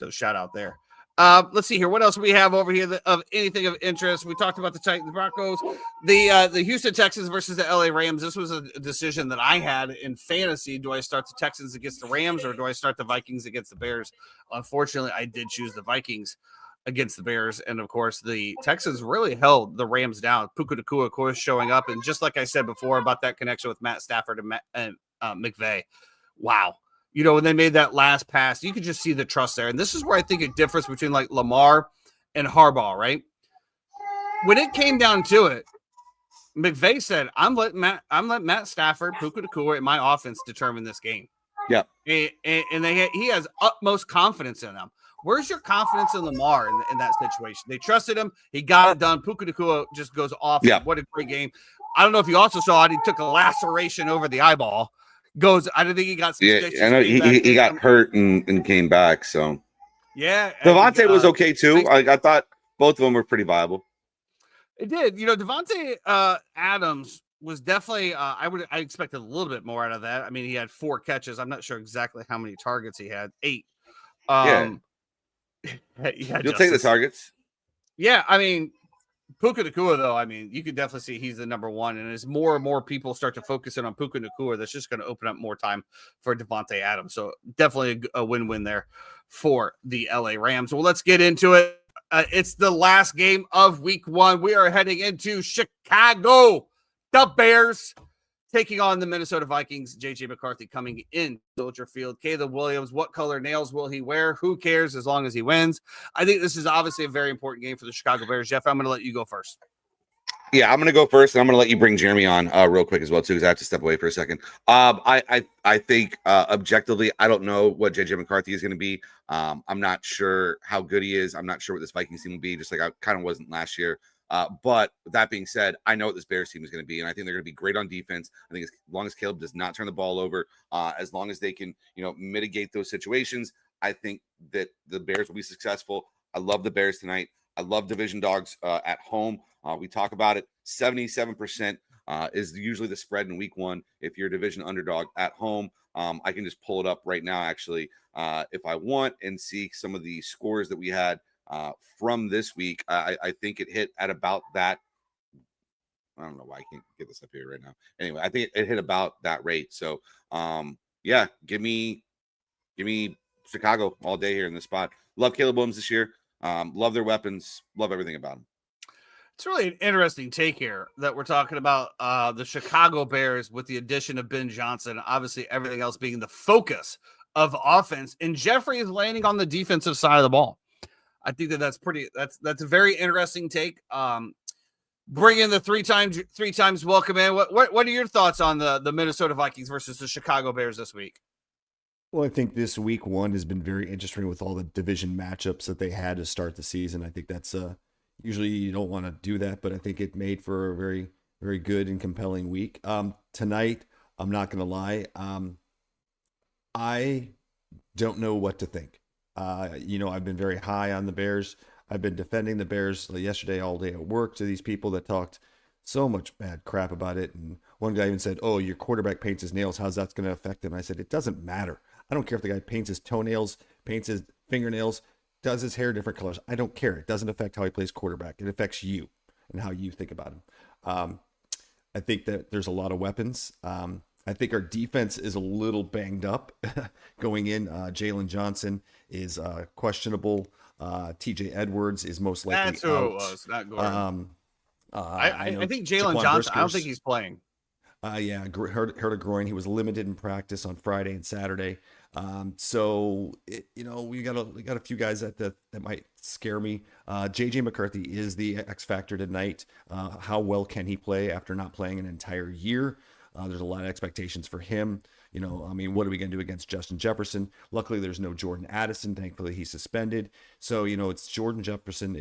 Speaker 1: So shout out there. Let's see here. What else do we have over here of anything of interest? We talked about the Titans Broncos, the Houston Texans versus the LA Rams. This was a decision that I had in fantasy. Do I start the Texans against the Rams or do I start the Vikings against the Bears? Unfortunately, I did choose the Vikings against the Bears. And of course, the Texans really held the Rams down. Puka Nacua, of course, showing up. And just like I said before about that connection with Matt Stafford and McVay. Wow. You know, when they made that last pass, you could just see the trust there. And this is where I think it differs between like Lamar and Harbaugh, right? When it came down to it, McVay said, I'm letting Matt Stafford, Puka Nacua, and my offense determine this game.
Speaker 2: Yeah.
Speaker 1: And he has utmost confidence in them. Where's your confidence in Lamar in that situation? They trusted him. He got it done. Puka Nacua just goes off.
Speaker 2: Yeah.
Speaker 1: What a great game. I don't know if you also saw it. He took a laceration over the eyeball. I don't think he got some stitches.
Speaker 2: I know he got hurt and came back. So
Speaker 1: yeah,
Speaker 2: Devontae was okay too. I thought both of them were pretty viable.
Speaker 1: It did. You know, Devontae Adams was definitely. I expected a little bit more out of that. I mean, he had 4 catches. I'm not sure exactly how many targets he had. 8.
Speaker 2: Yeah, you'll take the targets.
Speaker 1: Yeah, I mean, Puka Nacua, though, I mean, you could definitely see he's the number one. And as more and more people start to focus in on Puka Nacua, that's just going to open up more time for Devontae Adams. So definitely a win-win there for the LA Rams. Well, let's get into it. It's the last game of week 1. We are heading into Chicago. The Bears taking on the Minnesota Vikings. J.J. McCarthy coming in Soldier Field. Caleb Williams, what color nails will he wear? Who cares as long as he wins? I think this is obviously a very important game for the Chicago Bears. Jeff, I'm going to let you go first.
Speaker 2: Yeah, I'm going to go first, and I'm going to let you bring Jeremy on real quick as well, too, because I have to step away for a second. I think objectively, I don't know what J.J. McCarthy is going to be. I'm not sure how good he is. I'm not sure what this Vikings team will be, just like I kind of wasn't last year. But with that being said, I know what this Bears team is going to be, and I think they're going to be great on defense. I think as long as Caleb does not turn the ball over, as long as they can, mitigate those situations, I think that the Bears will be successful. I love the Bears tonight. I love division dogs at home. We talk about it. 77% is usually the spread in week 1. If you're a division underdog at home, I can just pull it up right now, actually, if I want, and see some of the scores that we had from this week. I think it hit at about that. I don't know why I can't get this up here right now. Anyway, I think it hit about that rate. So, yeah, give me Chicago all day here in this spot. Love Caleb Williams this year. Love their weapons. Love everything about them.
Speaker 1: It's really an interesting take here that we're talking about the Chicago Bears with the addition of Ben Johnson. Obviously, everything else being the focus of offense, and Jeffrey is landing on the defensive side of the ball. I think that's a very interesting take. Bring in the three times welcome in. What are your thoughts on the Minnesota Vikings versus the Chicago Bears this week?
Speaker 3: Well, I think this week 1 has been very interesting with all the division matchups that they had to start the season. I think that's usually you don't want to do that, but I think it made for a very, very good and compelling week. Tonight, I'm not going to lie. I don't know what to think. I've been very high on the Bears. I've been defending the Bears yesterday all day at work to these people that talked so much bad crap about it. And one guy even said, "Oh, your quarterback paints his nails. How's that going to affect him?" I said, "It doesn't matter. I don't care if the guy paints his toenails, paints his fingernails, does his hair different colors. I don't care. It doesn't affect how he plays quarterback. It affects you and how you think about him." I think that there's a lot of weapons. I think our defense is a little banged up going in. Jalen Johnson is questionable. TJ Edwards is most likely
Speaker 1: That's who
Speaker 3: out.
Speaker 1: it was, not Gordon.
Speaker 3: I
Speaker 1: think Jalen Johnson, I don't think he's playing.
Speaker 3: Yeah, hurt a groin. He was limited in practice on Friday and Saturday. We got a few guys that might scare me. JJ McCarthy is the X factor tonight. How well can he play after not playing an entire year? There's a lot of expectations for him. What are we going to do against Justin Jefferson? Luckily, there's no Jordan Addison. Thankfully, he's suspended. So, it's Justin Jefferson,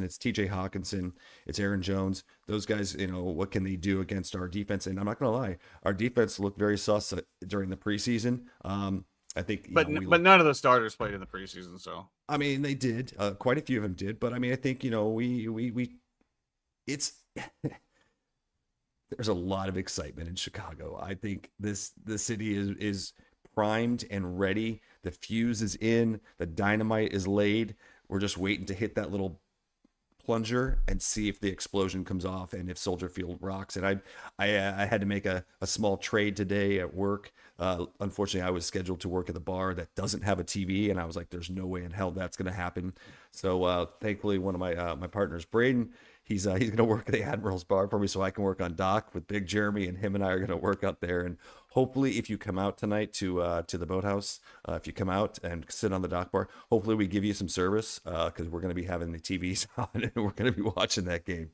Speaker 3: it's TJ Hawkinson, it's Aaron Jones. Those guys, what can they do against our defense? And I'm not going to lie, our defense looked very sus during the preseason. I think,
Speaker 1: but none of the starters played in the preseason. So,
Speaker 3: they did. Quite a few of them did. But I think, it's. There's a lot of excitement in Chicago. I think the city is primed and ready. The fuse is in. The dynamite is laid. We're just waiting to hit that little plunger and see if the explosion comes off and if Soldier Field rocks. And I had to make a small trade today at work. Unfortunately, I was scheduled to work at the bar that doesn't have a TV, and I was like, "There's no way in hell that's going to happen." So thankfully, one of my partners, Braden. He's going to work at the Admiral's Bar for me so I can work on dock with Big Jeremy, and him and I are going to work out there. And hopefully if you come out tonight to the boathouse, if you come out and sit on the dock bar, hopefully we give you some service because we're going to be having the TVs on and we're going to be watching that game.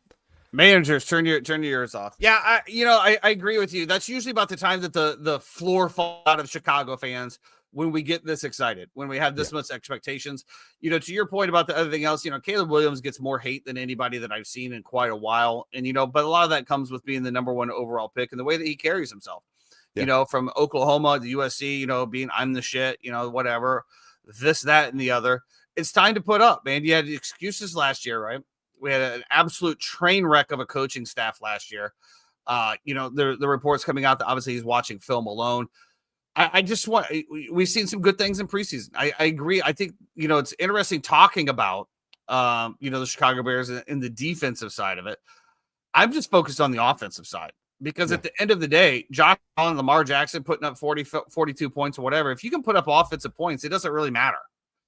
Speaker 1: Managers, turn your ears off. Yeah, I agree with you. That's usually about the time that the floor falls out of Chicago fans when we get this excited, when we have this much expectations. To your point about the other thing else, Caleb Williams gets more hate than anybody that I've seen in quite a while. And, but a lot of that comes with being the number one overall pick and the way that he carries himself, from Oklahoma to USC, being I'm the shit, whatever, this, that, and the other. It's time to put up, man. You had excuses last year, right? We had an absolute train wreck of a coaching staff last year. The reports coming out that obviously he's watching film alone. We've seen some good things in preseason. I agree. I think, it's interesting talking about, the Chicago Bears and the defensive side of it. I'm just focused on the offensive side because at the end of the day, Josh Allen, Lamar Jackson putting up 42 points or whatever. If you can put up offensive points, it doesn't really matter.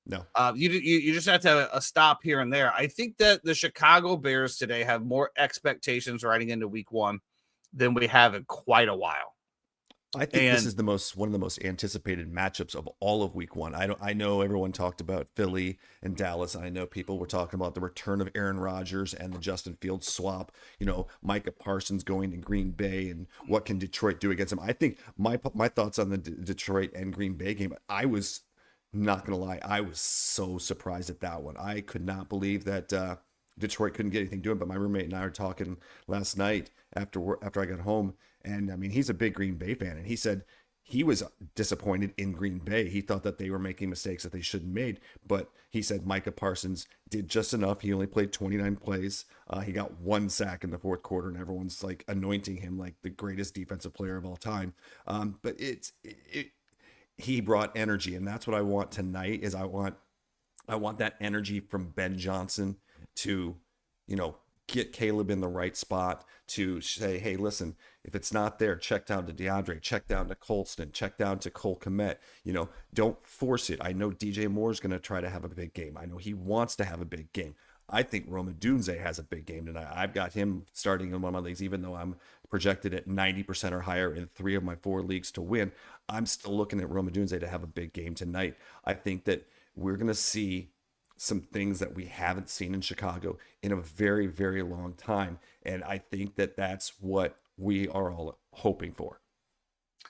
Speaker 3: No,
Speaker 1: you just have to have a stop here and there. I think that the Chicago Bears today have more expectations riding into week one than we have in quite a while.
Speaker 3: I think this is one of the most anticipated matchups of all of week one. I know everyone talked about Philly and Dallas. I know people were talking about the return of Aaron Rodgers and the Justin Fields swap, Micah Parsons going to Green Bay and what can Detroit do against him. I think my thoughts on the Detroit and Green Bay game, I was not going to lie. I was so surprised at that one. I could not believe that Detroit couldn't get anything doing, but my roommate and I were talking last night after I got home. And he's a big Green Bay fan, and he said he was disappointed in Green Bay. He thought that they were making mistakes that they shouldn't have made, but he said Micah Parsons did just enough. He only played 29 plays. He got 1 sack in the fourth quarter, and everyone's like anointing him like the greatest defensive player of all time. But he brought energy, and that's what I want tonight. Is I want that energy from Ben Johnson to, get Caleb in the right spot to say, hey, listen, if it's not there, check down to DeAndre, check down to Colston, check down to Cole Kmet. Don't force it. I know DJ Moore's going to try to have a big game. I know he wants to have a big game. I think Roma Dunze has a big game tonight. I've got him starting in one of my leagues, even though I'm projected at 90% or higher in 3 of my 4 leagues to win. I'm still looking at Roma Dunze to have a big game tonight. I think that we're going to see some things that we haven't seen in Chicago in a very, very long time. And I think that that's what we are all hoping for.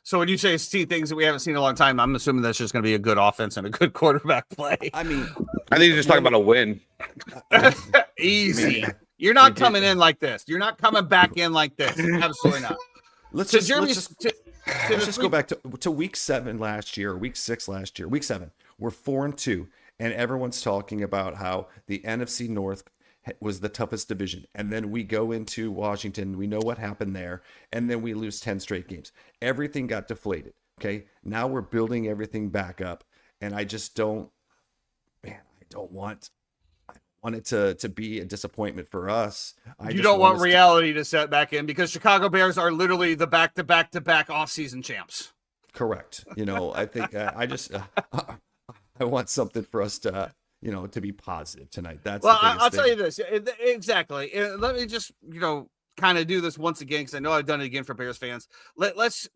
Speaker 1: So when you say see things that we haven't seen in a long time, I'm assuming that's just going to be a good offense and a good quarterback play.
Speaker 2: I think you're just talking about a win.
Speaker 1: Easy. You're not coming in like this. You're not coming back in like this. Absolutely not.
Speaker 3: Let's just go back to week 7 last year, or week 6 last year. Week 7, we're 4-2. And everyone's talking about how the NFC North was the toughest division. And then we go into Washington. We know what happened there. And then we lose 10 straight games. Everything got deflated. Okay. Now we're building everything back up. And I just don't want it to be a disappointment for us.
Speaker 1: You don't want reality to set back in because Chicago Bears are literally the back-to-back-to-back offseason champs.
Speaker 3: Correct. I think I want something for us to, to be positive tonight. I'll
Speaker 1: tell you this. Exactly. Let me just, kind of do this once again because I know I've done it again for Bears fans. Let's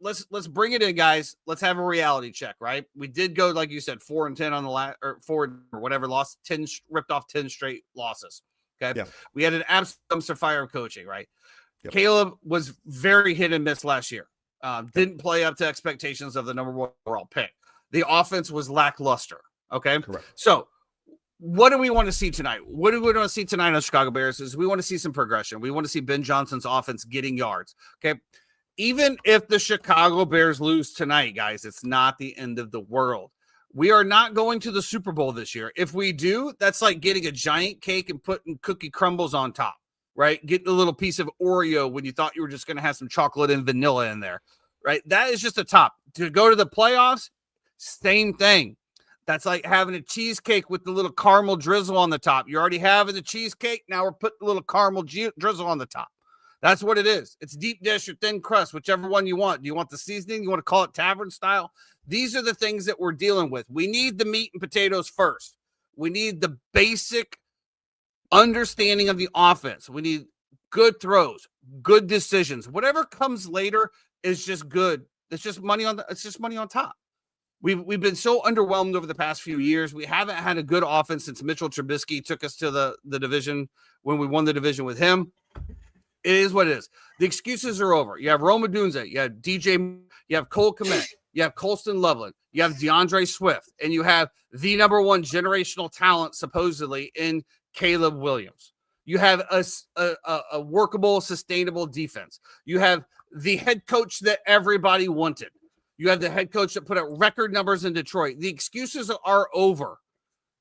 Speaker 1: bring it in, guys. Let's have a reality check, right? We did go, like you said, 4-10 on the last, or 4 or whatever, lost 10, ripped off 10 straight losses. Okay, we had an absolute dumpster fire of coaching, right? Caleb was very hit and miss last year. Didn't play up to expectations of the number 1 overall pick. The offense was lackluster. Okay,
Speaker 3: correct.
Speaker 1: So what do we want to see tonight? What do we want to see tonight on Chicago Bears is we want to see some progression. We want to see Ben Johnson's offense getting yards. Okay. Even if the Chicago Bears lose tonight, guys, it's not the end of the world. We are not going to the Super Bowl this year. If we do, that's like getting a giant cake and putting cookie crumbles on top, right? Getting a little piece of Oreo when you thought you were just going to have some chocolate and vanilla in there, right? That is just a top. To go to the playoffs, same thing. That's like having a cheesecake with the little caramel drizzle on the top. You're already having the cheesecake. Now we're putting a little caramel drizzle on the top. That's what it is. It's deep dish or thin crust, whichever one you want. Do you want the seasoning? You want to call it tavern style? These are the things that we're dealing with. We need the meat and potatoes first. We need the basic understanding of the offense. We need good throws, good decisions. Whatever comes later is just good. It's just money on top. We've been so underwhelmed over the past few years. We haven't had a good offense since Mitchell Trubisky took us to the division when we won the division with him. It is what it is. The excuses are over. You have Rome Odunze, you have DJ, you have Cole Kmet, you have Colston Loveland, you have DeAndre Swift, and you have the number 1 generational talent supposedly in Caleb Williams. You have a workable, sustainable defense. You have the head coach that everybody wanted. You have the head coach that put up record numbers in Detroit. The excuses are over.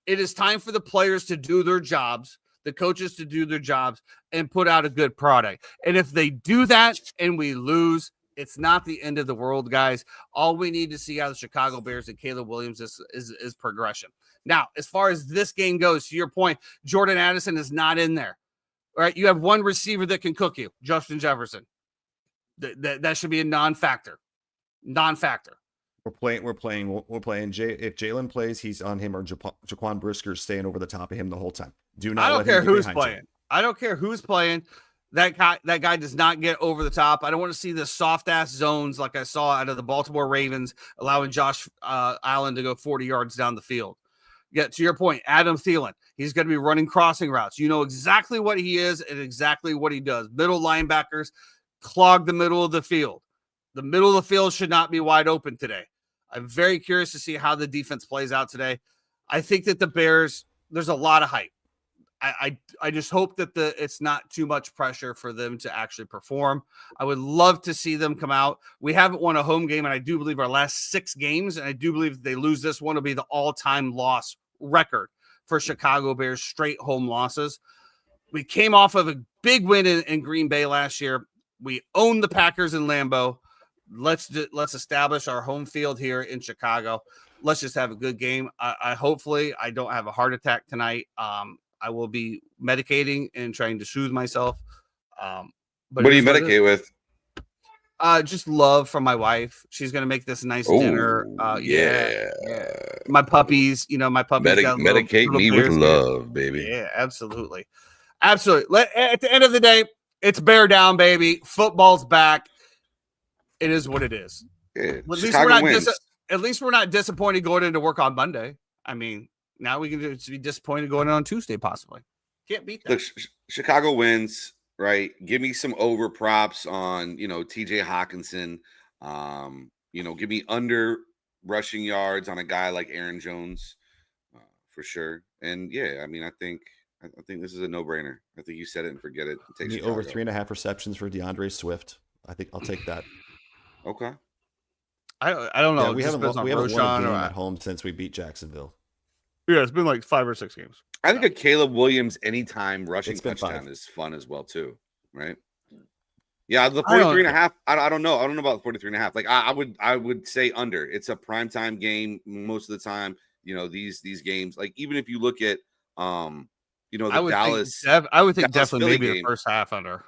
Speaker 1: It is time for the players to do their jobs, the coaches to do their jobs, and put out a good product. And if they do that and we lose, it's not the end of the world, guys. All we need to see out of the Chicago Bears and Caleb Williams is progression. Now, as far as this game goes, to your point, Jordan Addison is not in there. All right, you have one receiver that can cook you, Justin Jefferson. That should be a non-factor. We're
Speaker 3: playing. If Jalen plays, he's on him, or Jaquan Brisker's staying over the top of him the whole time. Do not.
Speaker 1: I don't care who's playing. I don't care who's playing. That guy does not get over the top. I don't want to see the soft ass zones like I saw out of the Baltimore Ravens, allowing Josh Allen to go 40 yards down the field. Yeah, to your point, Adam Thielen, he's going to be running crossing routes. You know exactly what he is and exactly what he does. Middle linebackers clog the middle of the field. The middle of the field should not be wide open today. I'm very curious to see how the defense plays out today. I think that the Bears, there's a lot of hype. I just hope that it's not too much pressure for them to actually perform. I would love to see them come out. We haven't won a home game, and I do believe our last 6 games, and I do believe if they lose this one, it'll be the all-time loss record for Chicago Bears, straight home losses. We came off of a big win in Green Bay last year. We owned the Packers in Lambeau. Let's establish our home field here in Chicago. Let's just have a good game. I hopefully I don't have a heart attack tonight. I will be medicating and trying to soothe myself. But
Speaker 2: what do you medicate with?
Speaker 1: Just love from my wife. She's gonna make this nice dinner. Yeah. My puppies, my puppies.
Speaker 2: Medicate me with love, baby.
Speaker 1: Yeah, absolutely. At the end of the day, it's bear down, baby. Football's back. It is what it is.
Speaker 2: Yeah,
Speaker 1: at least we're not disappointed going into work on Monday. I mean, now we can just be disappointed going on Tuesday, possibly. Can't beat that.
Speaker 2: Look, Chicago wins, right? Give me some over props on, TJ Hawkinson. Give me under rushing yards on a guy like Aaron Jones, for sure. And yeah, I mean, I think this is a no-brainer. I think you said it and forget it.
Speaker 3: Take the over 3.5 receptions for DeAndre Swift. I think I'll take that.
Speaker 2: Okay.
Speaker 1: I don't know.
Speaker 3: Yeah, we haven't won a game at home since we beat Jacksonville.
Speaker 1: Yeah, it's been like 5 or 6 games.
Speaker 2: I think a Caleb Williams anytime rushing touchdown is fun as well too, right? Yeah, the 43.5. I don't know. I don't know about 43.5. Like I would say under. It's a primetime game most of the time. These games. Like even if you look at the Dallas.
Speaker 1: I would think
Speaker 2: Dallas
Speaker 1: definitely maybe
Speaker 2: game,
Speaker 1: the first half under.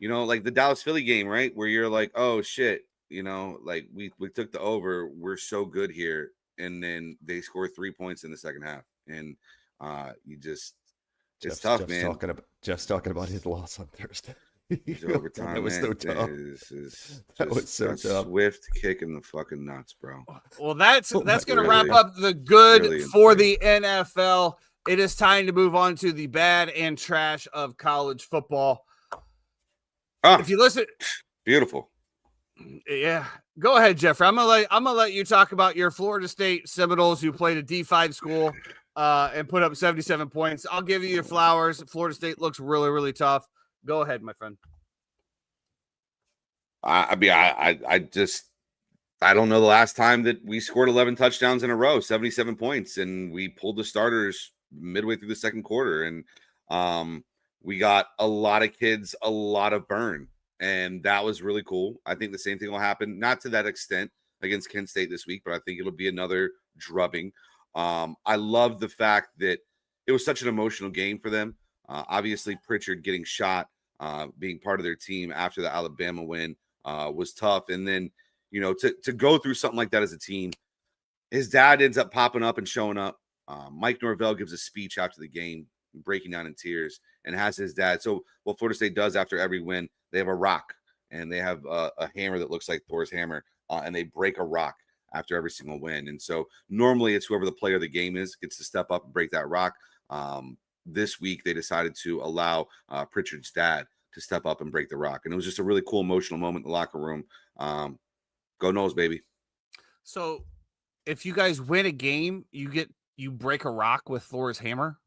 Speaker 2: Like the Dallas Philly game, right? Where you're like, oh shit, like we took the over. We're so good here. And then they score 3 points in the second half. And it's tough, man.
Speaker 3: Jeff's talking about his loss on Thursday.
Speaker 2: These overtime,
Speaker 3: That was so tough. That was so
Speaker 2: a
Speaker 3: tough.
Speaker 2: swift kick in the fucking nuts, bro.
Speaker 1: Well, that's
Speaker 3: Oh
Speaker 1: going to
Speaker 2: my
Speaker 1: wrap
Speaker 2: God.
Speaker 1: up the good
Speaker 2: Really
Speaker 1: for
Speaker 2: insane.
Speaker 1: the NFL. It is time to move on to the bad and trash of college football. If you listen,
Speaker 2: Beautiful.
Speaker 1: yeah, go ahead, Jeffrey. I'm gonna let you talk about your Florida State Seminoles who played a D5 school and put up 77 points. I'll give you your flowers. Florida State looks really, really tough. Go ahead, my friend.
Speaker 2: I mean, I don't know the last time that we scored 11 touchdowns in a row, 77 points, and we pulled the starters midway through the second quarter, and we got a lot of kids, a lot of burn, and that was really cool. I think the same thing will happen, not to that extent against Kent State this week, but I think it'll be another drubbing. I love the fact that it was such an emotional game for them. Obviously, Pritchard getting shot, being part of their team after the Alabama win was tough. And then, to go through something like that as a team, his dad ends up popping up and showing up. Mike Norvell gives a speech after the game, breaking down in tears, and has his dad. So what Florida State does after every win, they have a rock, and they have a hammer that looks like Thor's hammer, and they break a rock after every single win. And so normally it's whoever the player of the game is gets to step up and break that rock. This week they decided to allow Pritchard's dad to step up and break the rock. And it was just a really cool emotional moment in the locker room. Go Noles, baby.
Speaker 1: So if you guys win a game, you break a rock with Thor's hammer?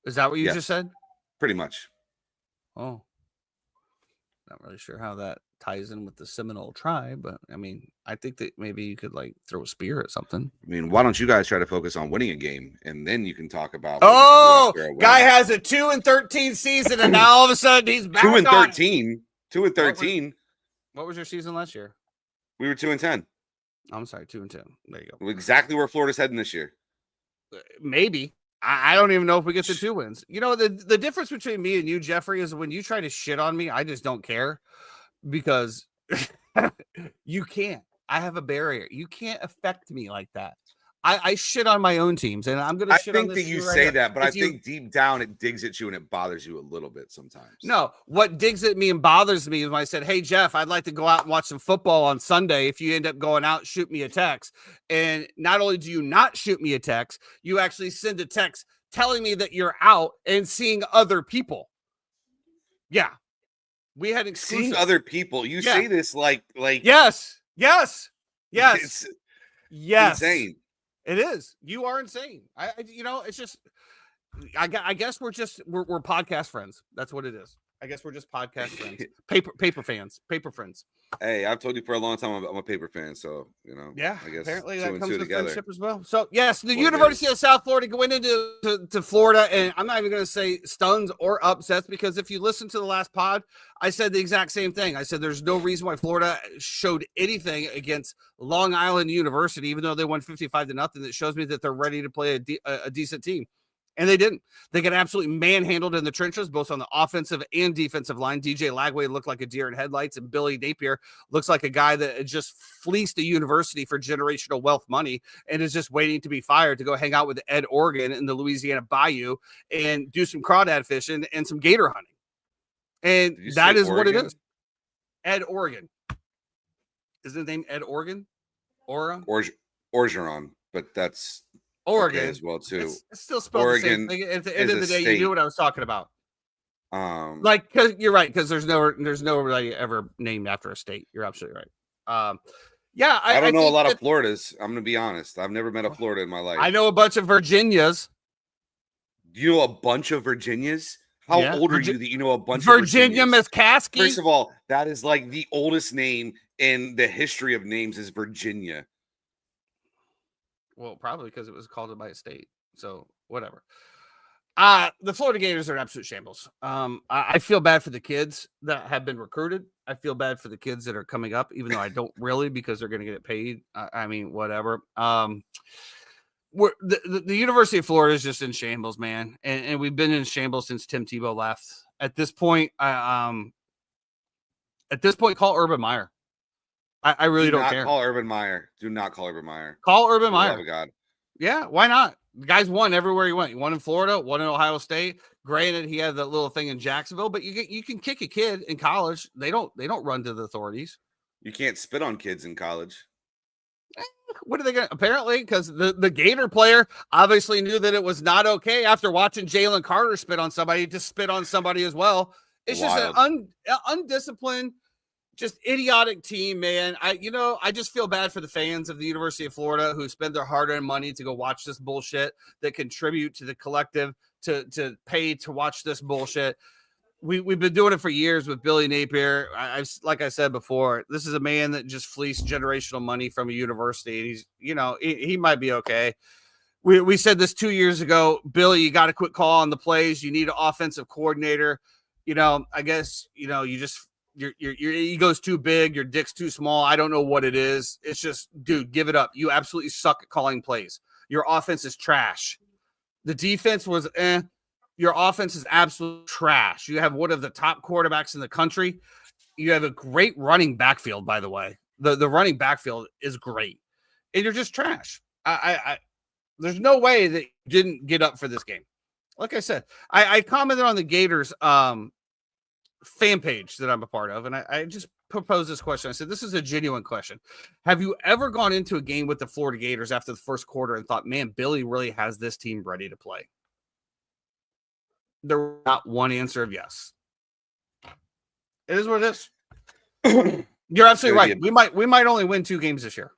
Speaker 1: Is that what you just said?
Speaker 2: Pretty much.
Speaker 1: Oh. Not really sure how that ties in with the Seminole tribe, but I mean, I think that maybe you could throw a spear at something.
Speaker 2: I mean, why don't you guys try to focus on winning a game, and then you can talk about.
Speaker 1: Oh, guy has a 2-13 season, and now all of a sudden he's back.
Speaker 2: 2-13. 2-13.
Speaker 1: What was your season last year?
Speaker 2: We were 2-10.
Speaker 1: I'm sorry, 2-10. There you go.
Speaker 2: Exactly where Florida's heading this year.
Speaker 1: Maybe. I don't even know if we get the 2 wins. The difference between me and you, Jeffrey, is when you try to shit on me, I just don't care because you can't. I have a barrier. You can't affect me like that. I shit on my own teams, and I'm going to shit on this.
Speaker 2: I think that you say that, but I think deep down it digs at you and it bothers you a little bit sometimes.
Speaker 1: No, what digs at me and bothers me is when I said, hey, Jeff, I'd like to go out and watch some football on Sunday. If you end up going out, shoot me a text. And not only do you not shoot me a text, you actually send a text telling me that you're out and seeing other people. Yeah. We had exclusive.
Speaker 2: Seeing other people. You say this like
Speaker 1: yes. It's
Speaker 2: insane.
Speaker 1: It is. You are insane. It's just, I guess we're podcast friends. That's what it is. I guess we're just podcast friends. Paper fans, paper friends.
Speaker 2: Hey, I've told you for a long time I'm a paper fan, so
Speaker 1: Yeah,
Speaker 2: I guess
Speaker 1: apparently that comes with
Speaker 2: together.
Speaker 1: friendship as well. So yes, the University of South Florida going into Florida, and I'm not even going to say stuns or upsets because if you listen to the last pod, I said the exact same thing. I said there's no reason why Florida showed anything against Long Island University, even though they won 55-0. That shows me that they're ready to play a decent team. And they didn't. They got absolutely manhandled in the trenches, both on the offensive and defensive line. DJ Lagway looked like a deer in headlights, and Billy Napier looks like a guy that just fleeced a university for generational wealth money and is just waiting to be fired to go hang out with Ed Oregon in the Louisiana Bayou and do some crawdad fishing and some gator hunting. And that is what it is. Ed Oregon. Is his name Ed Oregon?
Speaker 2: Orgeron, but that's
Speaker 1: Oregon
Speaker 2: okay as well too.
Speaker 1: It's still spelled
Speaker 2: Oregon
Speaker 1: the same thing. At the end of the day,
Speaker 2: state.
Speaker 1: you knew what I was talking about. Because you're right. Because there's nobody ever named after a state. You're absolutely right. Yeah,
Speaker 2: I don't know a lot of Floridas. I'm gonna be honest. I've never met a Florida in my life.
Speaker 1: I know a bunch of Virginias.
Speaker 2: You know a bunch of Virginias? How old are you that you know a bunch
Speaker 1: Virginia
Speaker 2: of Virginias?
Speaker 1: Miskaski?
Speaker 2: First of all, that is like the oldest name in the history of names is Virginia.
Speaker 1: Well, probably because it was called by a state. So whatever. The Florida Gators are an absolute shambles. I feel bad for the kids that have been recruited. I feel bad for the kids that are coming up, even though I don't really because they're going to get paid. I mean, whatever. The University of Florida is just in shambles, man. And we've been in shambles since Tim Tebow left. At this point, call Urban Meyer. I really don't care.
Speaker 2: Call Urban Meyer. Do not call Urban Meyer.
Speaker 1: Call Urban Meyer.
Speaker 2: Oh, God.
Speaker 1: Yeah, why not? The guy's won everywhere he went. He won in Florida, won in Ohio State. Granted, he had that little thing in Jacksonville, but you can kick a kid in college. They don't run to the authorities.
Speaker 2: You can't spit on kids in college.
Speaker 1: What are they going to? Apparently, because the Gator player obviously knew that it was not okay after watching Jalen Carter spit on somebody to spit on somebody as well. It's
Speaker 2: Wild.
Speaker 1: just an undisciplined, just idiotic team, man. I just feel bad for the fans of the University of Florida who spend their hard-earned money to go watch this bullshit, that contribute to the collective to pay to watch this bullshit. We've been doing it for years with Billy Napier. Like I said before, this is a man that just fleeced generational money from a university. He's, he might be okay. We said this 2 years ago, Billy, you got to quit calling the plays. You need an offensive coordinator. I guess, your ego's too big. Your dick's too small. I don't know what it is. It's just, dude, give it up. You absolutely suck at calling plays. Your offense is trash. The defense was Your offense is absolute trash. You have one of the top quarterbacks in the country. You have a great running backfield, by the way. The running backfield is great. And you're just trash. There's no way that you didn't get up for this game. Like I said, I commented on the Gators fan page that I'm a part of, and I just proposed this question. I said, this is a genuine question. Have you ever gone into a game with the Florida Gators after the first quarter and thought, man, Billy really has this team ready to play? There was not one answer of yes. It is what it is. You're absolutely right. We might only win 2 games this year.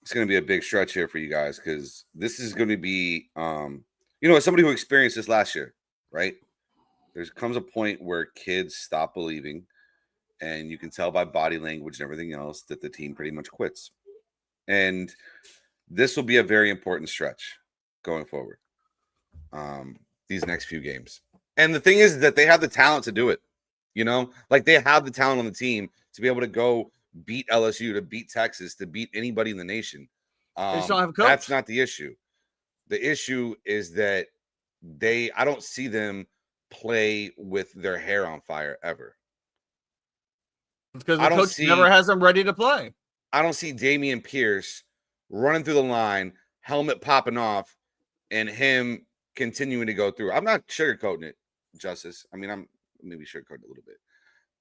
Speaker 2: It's going to be a big stretch here for you guys because this is going to be, as somebody who experienced this last year, right? There comes a point where kids stop believing, and you can tell by body language and everything else that the team pretty much quits. And this will be a very important stretch going forward. These next few games. And the thing is that they have the talent to do it, they have the talent on the team to be able to go beat LSU, to beat Texas, to beat anybody in the nation.
Speaker 1: They just don't have a coach.
Speaker 2: That's not the issue. The issue is that I don't see them play with their hair on fire ever.
Speaker 1: Because the coach never has them ready to play.
Speaker 2: I don't see Damian Pierce running through the line, helmet popping off, and him continuing to go through. I'm not sugarcoating it, Justice. I mean, I'm maybe sugarcoating it a little bit,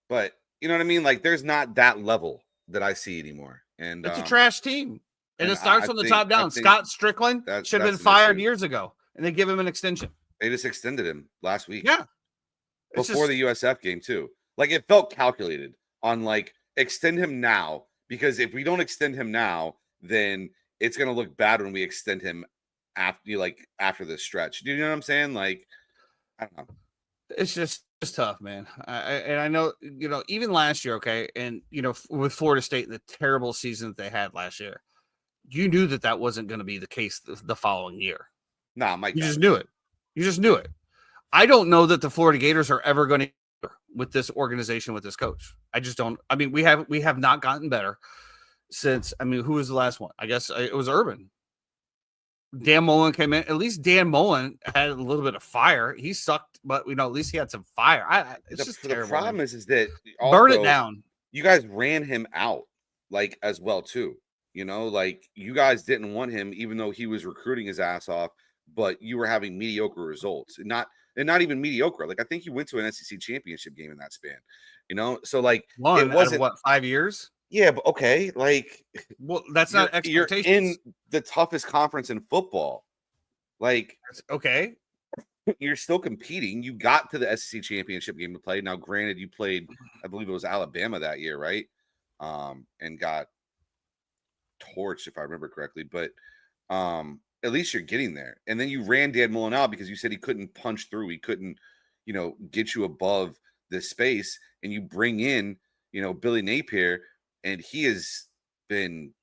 Speaker 2: but you know what I mean? Like, there's not that level that I see anymore. And
Speaker 1: it's a trash team. And it starts from the top down. Scott Strickland should have been fired years ago, and they give him an extension.
Speaker 2: They just extended him last week.
Speaker 1: Yeah.
Speaker 2: Before the USF game, too. Like, it felt calculated on, extend him now, because if we don't extend him now, then it's going to look bad when we extend him after this stretch. Do you know what I'm saying? I don't know.
Speaker 1: It's just tough, man. I know, even last year, okay, and, with Florida State and the terrible season that they had last year, you knew that wasn't going to be the case the following year.
Speaker 2: Nah, Mike.
Speaker 1: You just knew it. You just knew it. I don't know that the Florida Gators are ever going to with this organization, with this coach. I just don't. I mean, we have not gotten better since. I mean, who was the last one? I guess it was Urban. Dan Mullen came in. At least Dan Mullen had a little bit of fire. He sucked, but at least he had some fire. It's just terrible. The
Speaker 2: problem is that
Speaker 1: burn it down.
Speaker 2: You guys ran him out as well too. You guys didn't want him, even though he was recruiting his ass off. But you were having mediocre results, and not even mediocre. I think you went to an SEC championship game in that span. So it wasn't
Speaker 1: what, 5 years.
Speaker 2: Yeah, but okay,
Speaker 1: well, that's not expectations.
Speaker 2: You're in the toughest conference in football.
Speaker 1: Okay,
Speaker 2: you're still competing. You got to the SEC championship game to play. Now, granted, you played, I believe it was Alabama that year, right? And got torched, if I remember correctly. But at least you're getting there. And then you ran Dan Mullen out because you said he couldn't punch through. He couldn't, get you above the space. And you bring in, Billy Napier. And he has been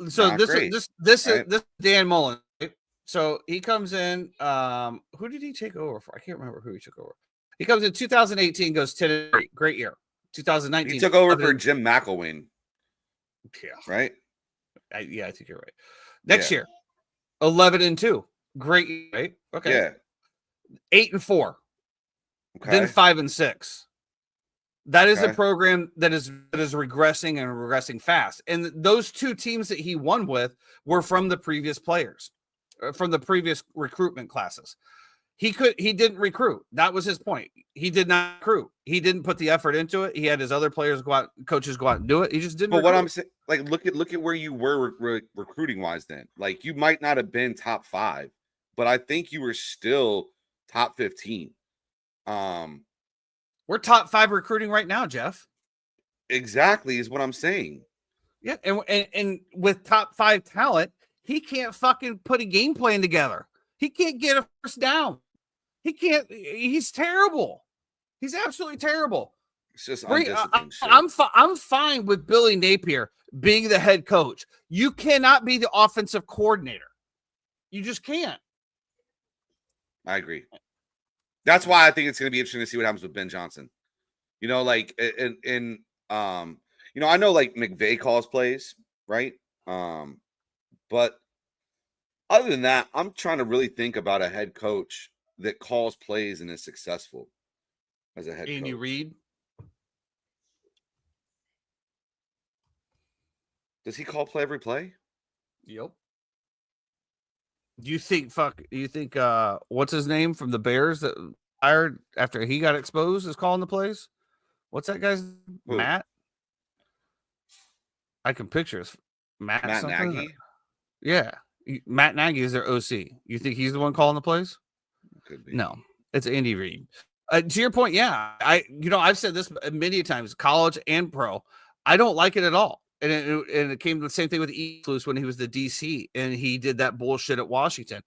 Speaker 1: So this is Dan Mullen. Right? So he comes in. Who did he take over for? I can't remember who he took over. He comes in 2018, goes 10-8, great year. 2019,
Speaker 2: he took over for Jim McElwain.
Speaker 1: Yeah,
Speaker 2: right.
Speaker 1: I think you're right. Next year, 11-2, great year, right? Okay,
Speaker 2: yeah,
Speaker 1: 8-4, okay. Then 5-6. That is a program that is regressing and regressing fast. And those 2 teams that he won with were from the previous players. from the previous recruitment classes. He didn't recruit. That was his point. He did not recruit. He didn't put the effort into it. He had his other players coaches go out and do it. He just didn't.
Speaker 2: But
Speaker 1: recruit.
Speaker 2: what I'm saying, like, look at where you were recruiting wise. Then, like, you might not have been top 5, but I think you were still top 15.
Speaker 1: We're top 5 recruiting right now, Jeff.
Speaker 2: Exactly is what I'm saying.
Speaker 1: Yeah, and with top 5 talent, he can't fucking put a game plan together. He can't get a first down. He can't. He's terrible. He's absolutely terrible.
Speaker 2: It's just undisciplined shit.
Speaker 1: I'm fine with Billy Napier being the head coach. You cannot be the offensive coordinator. You just can't.
Speaker 2: I agree. That's why I think it's going to be interesting to see what happens with Ben Johnson. You know, like you know, I know like McVay calls plays, right? But other than that, I'm trying to really think about a head coach that calls plays and is successful as a head
Speaker 1: Andy
Speaker 2: coach.
Speaker 1: Reid.
Speaker 2: Does he call play every play?
Speaker 1: Yep. Do you think what's his name from the Bears that hired after he got exposed is calling the plays? What's that guy's name?
Speaker 2: Who?
Speaker 1: Matt? I can picture his Matt something.
Speaker 2: Nagy?
Speaker 1: Yeah. Matt Nagy is their OC. You think he's the one calling the plays?
Speaker 2: Could be.
Speaker 1: No, it's Andy Reid. To your point, yeah. I've said this many times, college and pro. I don't like it at all. And it came to the same thing with East when he was the DC and he did that bullshit at Washington.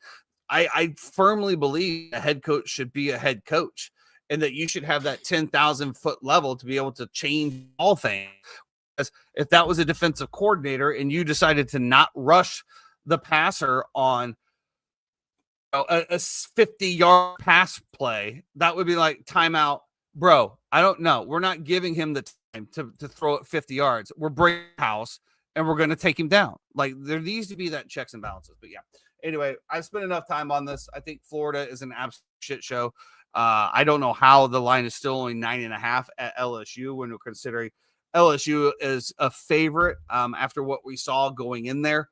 Speaker 1: I firmly believe a head coach should be a head coach and that you should have that 10,000 foot level to be able to change all things. If that was a defensive coordinator and you decided to not rush the passer on a 50-yard pass play, that would be like timeout. Bro, I don't know. We're not giving him the time to throw it 50 yards. We're breaking house and we're going to take him down. Like there needs to be that checks and balances. But yeah, anyway, I've spent enough time on this. I think Florida is an absolute shit show. I don't know how the line is still only 9.5 at LSU when we're considering LSU is a favorite after what we saw going in there.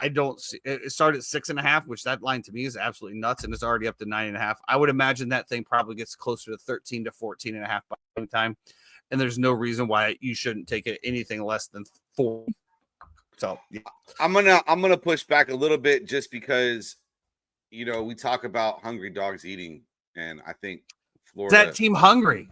Speaker 1: I don't see it started at 6.5, which that line to me is absolutely nuts, and it's already up to 9.5. I would imagine that thing probably gets closer to 13 to 14.5 by the time, and there's no reason why you shouldn't take it anything less than 4. So yeah.
Speaker 2: I'm gonna push back a little bit just because we talk about hungry dogs eating, and I think Florida,
Speaker 1: that team hungry.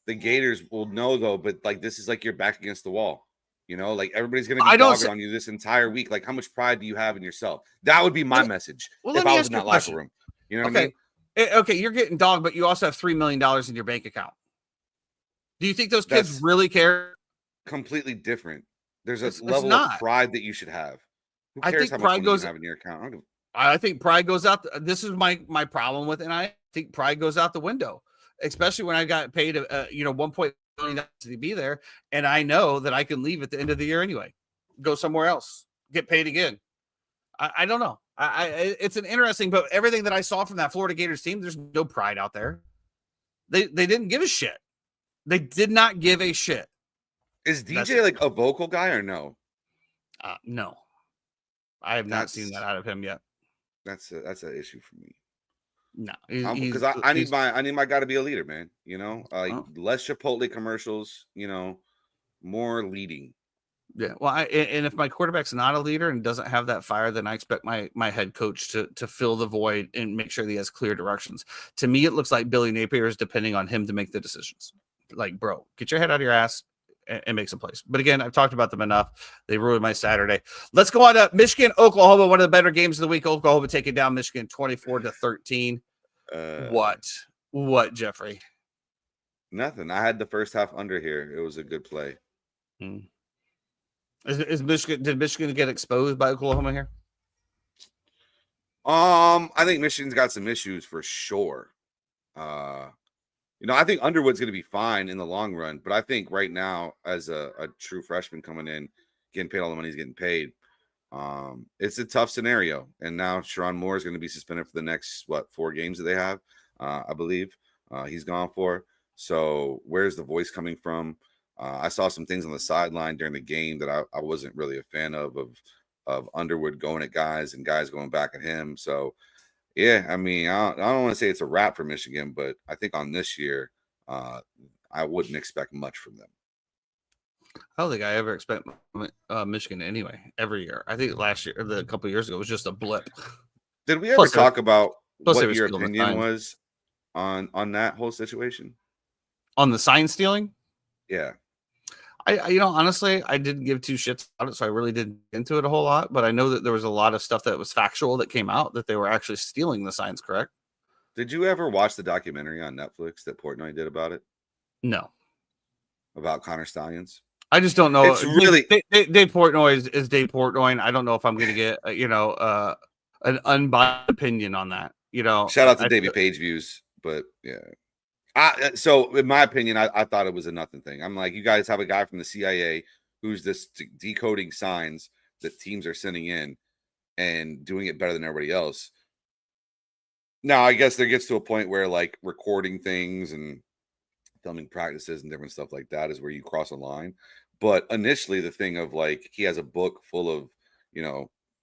Speaker 2: The Gators will know though, but like this is like you're back against the wall. Like everybody's going to be dogging on you this entire week. Like, how much pride do you have in yourself? That would be my message if I was in that locker room. You know what I mean?
Speaker 1: Okay, you're getting dogged, but you also have $3 million in your bank account. Do you think those kids really care?
Speaker 2: Completely different. There's a level of pride that you should have. Who cares how much money you have in your account?
Speaker 1: I think pride goes out. This is my problem with it. And I think pride goes out the window, especially when I got paid, $1.5 million to be there. And I know that I can leave at the end of the year anyway, go somewhere else, get paid again. I don't know. It's an interesting, but everything that I saw from that Florida Gators team, there's no pride out there. They didn't give a shit. They did not give a shit.
Speaker 2: Is DJ like a vocal guy or no?
Speaker 1: No, I have not seen that out of him yet.
Speaker 2: That's an issue for me.
Speaker 1: No,
Speaker 2: because I need my guy to be a leader, man. Less Chipotle commercials. More leading.
Speaker 1: Yeah, well, and if my quarterback's not a leader and doesn't have that fire, then I expect my head coach to fill the void and make sure that he has clear directions. To me, it looks like Billy Napier is depending on him to make the decisions. Like, bro, get your head out of your ass and make some plays. But again, I've talked about them enough. They ruined my Saturday. Let's go on to Michigan, Oklahoma, one of the better games of the week. Oklahoma taking down Michigan 24-13. What, Jeffrey?
Speaker 2: Nothing. I had the first half under here. It was a good play.
Speaker 1: Is Michigan? Did Michigan get exposed by Oklahoma here?
Speaker 2: I think Michigan's got some issues for sure. I think Underwood's going to be fine in the long run, but I think right now, as a true freshman coming in, getting paid all the money he's getting paid, it's a tough scenario. And now Sharon Moore is going to be suspended for the next 4 games that they have, I believe. He's gone for. So where's the voice coming from? I saw some things on the sideline during the game that I wasn't really a fan of Underwood going at guys and guys going back at him. So yeah, I mean, I don't want to say it's a wrap for Michigan, but I think on this year, I wouldn't expect much from them.
Speaker 1: I don't think I ever expect Michigan anyway. Every year, I think last year, a couple of years ago, was just a blip.
Speaker 2: Did we ever
Speaker 1: Plus,
Speaker 2: talk about
Speaker 1: plus they
Speaker 2: what
Speaker 1: were
Speaker 2: your
Speaker 1: stealing the
Speaker 2: opinion
Speaker 1: signs.
Speaker 2: was on that whole situation?
Speaker 1: On the sign stealing?
Speaker 2: Yeah.
Speaker 1: I honestly, I didn't give two shits about it, so I really didn't get into it a whole lot. But I know that there was a lot of stuff that was factual that came out that they were actually stealing the signs. Correct?
Speaker 2: Did you ever watch the documentary on Netflix that Portnoy did about it?
Speaker 1: No.
Speaker 2: About Connor Stallions?
Speaker 1: I just don't know.
Speaker 2: It's really
Speaker 1: Dave Portnoy is Dave Portnoy. And I don't know if I'm going to get an unbiased opinion on that.
Speaker 2: Shout out to Davey Page views, but yeah. So in my opinion, I thought it was a nothing thing. I'm like, you guys have a guy from the CIA who's this decoding signs that teams are sending in and doing it better than everybody else. Now, I guess there gets to a point where like recording things and filming practices and different stuff like that is where you cross a line. But initially the thing of like, he has a book full of,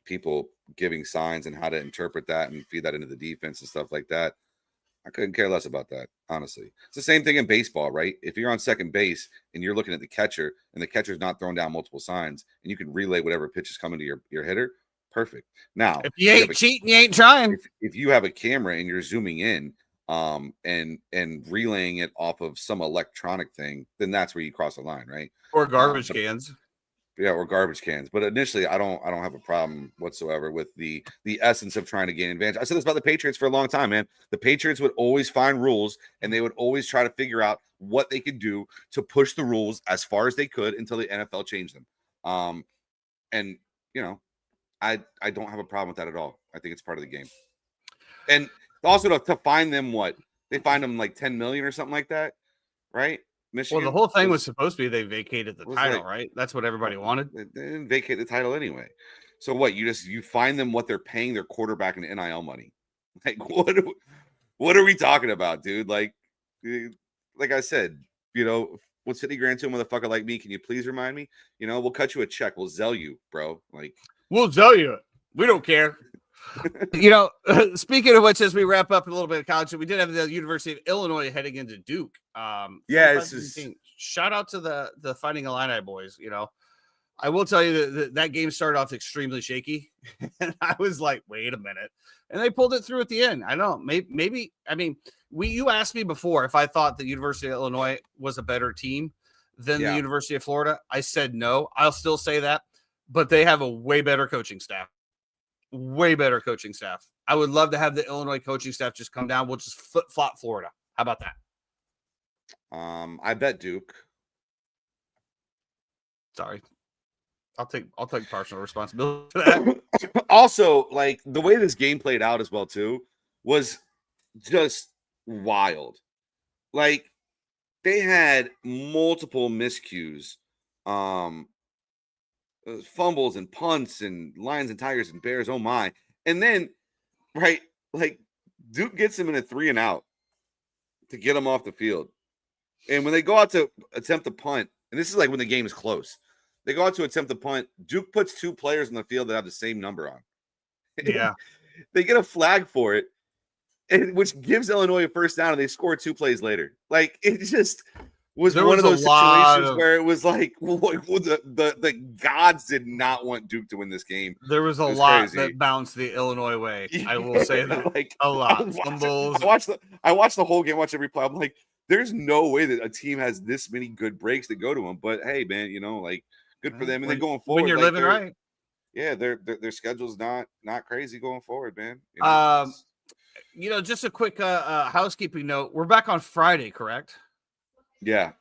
Speaker 2: people giving signs and how to interpret that and feed that into the defense and stuff like that. I couldn't care less about that, honestly. It's the same thing in baseball, right? If you're on second base and you're looking at the catcher and the catcher's not throwing down multiple signs and you can relay whatever pitch is coming to your hitter, perfect. Now,
Speaker 1: if you ain't cheating, you ain't trying.
Speaker 2: If you have a camera and you're zooming in and relaying it off of some electronic thing, then that's where you cross the line, right?
Speaker 1: Or garbage cans.
Speaker 2: Yeah, or garbage cans. But initially, I don't have a problem whatsoever with the essence of trying to gain advantage. I said this about the Patriots for a long time, man. The Patriots would always find rules, and they would always try to figure out what they could do to push the rules as far as they could until the NFL changed them. And I don't have a problem with that at all. I think it's part of the game. And also to find them, they find them like 10 million or something like that, right? Michigan.
Speaker 1: Well, the whole thing was supposed to be they vacated the title, right? That's what everybody wanted.
Speaker 2: They didn't vacate the title anyway. So what? You find them what they're paying their quarterback in NIL money. Like what are we talking about, dude? Like I said, what's 50 grand to a motherfucker like me? Can you please remind me? We'll cut you a check. We'll Zell you, bro. Like
Speaker 1: we'll Zell you. We don't care. Speaking of which, as we wrap up a little bit of college, we did have the University of Illinois heading into Duke. Shout out to the Fighting Illini boys. I will tell you that game started off extremely shaky, and I was like, "Wait a minute!" And they pulled it through at the end. I don't know, maybe. I mean, you asked me before if I thought the University of Illinois was a better team than the University of Florida. I said no. I'll still say that, but they have a way better coaching staff. Way better coaching staff. I would love to have the Illinois coaching staff just come down. We'll just flip-flop Florida. How about that?
Speaker 2: I bet Duke.
Speaker 1: Sorry. I'll take partial responsibility for that.
Speaker 2: Also, like the way this game played out as well, too, was just wild. Like they had multiple miscues. Fumbles and punts and Lions and Tigers and Bears. Oh my. And then, right, like Duke gets him in a 3-and-out to get him off the field. And when they go out to attempt to punt, and this is like when the game is close, they go out to attempt to punt. Duke puts two players on the field that have the same number on.
Speaker 1: Yeah.
Speaker 2: They get a flag for it, which gives Illinois a first down, and they score 2 plays later. Like it just was one of those situations where it was like the gods did not want Duke to win this game.
Speaker 1: There was a lot that bounced the Illinois way. I will say that.
Speaker 2: Like
Speaker 1: a lot.
Speaker 2: I watched the whole game, watched every play. I'm like, there's no way that a team has this many good breaks that go to them. But hey, man, like good for them. And then going forward,
Speaker 1: when you're living right.
Speaker 2: Yeah, their schedule's not crazy going forward, man.
Speaker 1: Just a quick housekeeping note. We're back on Friday, correct?
Speaker 2: Yeah.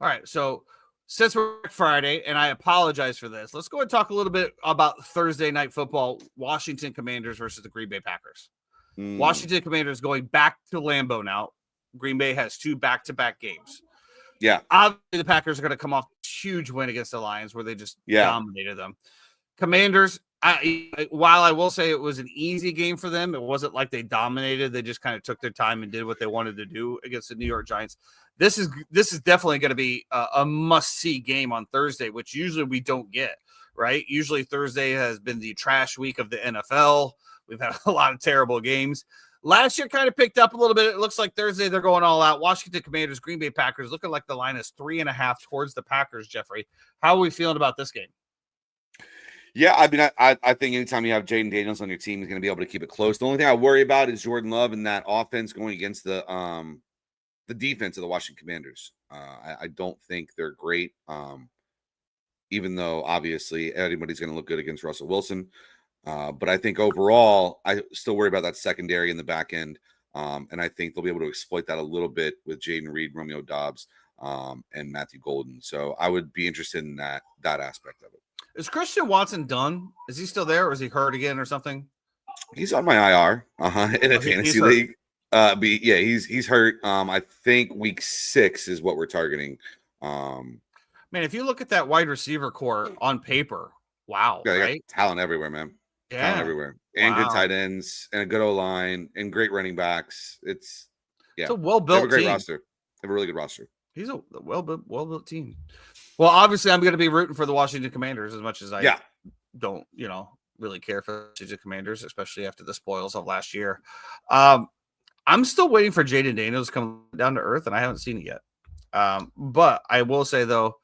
Speaker 1: All right. So since we're Friday, and I apologize for this, let's go and talk a little bit about Thursday night football, Washington Commanders versus the Green Bay Packers. Washington Commanders going back to Lambeau now. Green Bay has 2 back-to-back games.
Speaker 2: Yeah.
Speaker 1: Obviously, the Packers are going to come off a huge win against the Lions where they just dominated them. Commanders, while I will say it was an easy game for them, it wasn't like they dominated. They just kind of took their time and did what they wanted to do against the New York Giants. This is definitely going to be a must-see game on Thursday, which usually we don't get. right? Usually Thursday has been the trash week of the NFL. We've had a lot of terrible games. Last year kind of picked up a little bit. It looks like Thursday they're going all out. Washington Commanders, Green Bay Packers, looking like the line is 3.5 towards the Packers, Jeffrey. How are we feeling about this game?
Speaker 2: Yeah, I mean, I think anytime you have Jaden Daniels on your team, he's going to be able to keep it close. The only thing I worry about is Jordan Love and that offense going against the defense of the Washington Commanders. I don't think they're great, even though obviously anybody's going to look good against Russell Wilson. But I think overall, I still worry about that secondary in the back end, and I think they'll be able to exploit that a little bit with Jaden Reed, Romeo Doubs, and Matthew Golden. So I would be interested in that aspect of it.
Speaker 1: Is Christian Watson done? Is he still there, or is he hurt again or something?
Speaker 2: He's on my IR in a fantasy league. He's hurt. I think week 6 is what we're targeting.
Speaker 1: Man, if you look at that wide receiver core on paper, wow,
Speaker 2: yeah,
Speaker 1: right?
Speaker 2: Talent everywhere, man.
Speaker 1: Yeah,
Speaker 2: talent everywhere, and good tight ends, and a good O line, and great running backs. It's
Speaker 1: a well-built
Speaker 2: team. Great
Speaker 1: team.
Speaker 2: roster. They have a really good roster.
Speaker 1: He's a well-built team. Well, obviously, I'm going to be rooting for the Washington Commanders as much as I don't, really care for the Washington Commanders, especially after the spoils of last year. I'm still waiting for Jaden Daniels to come down to earth, and I haven't seen it yet. But I will say, though,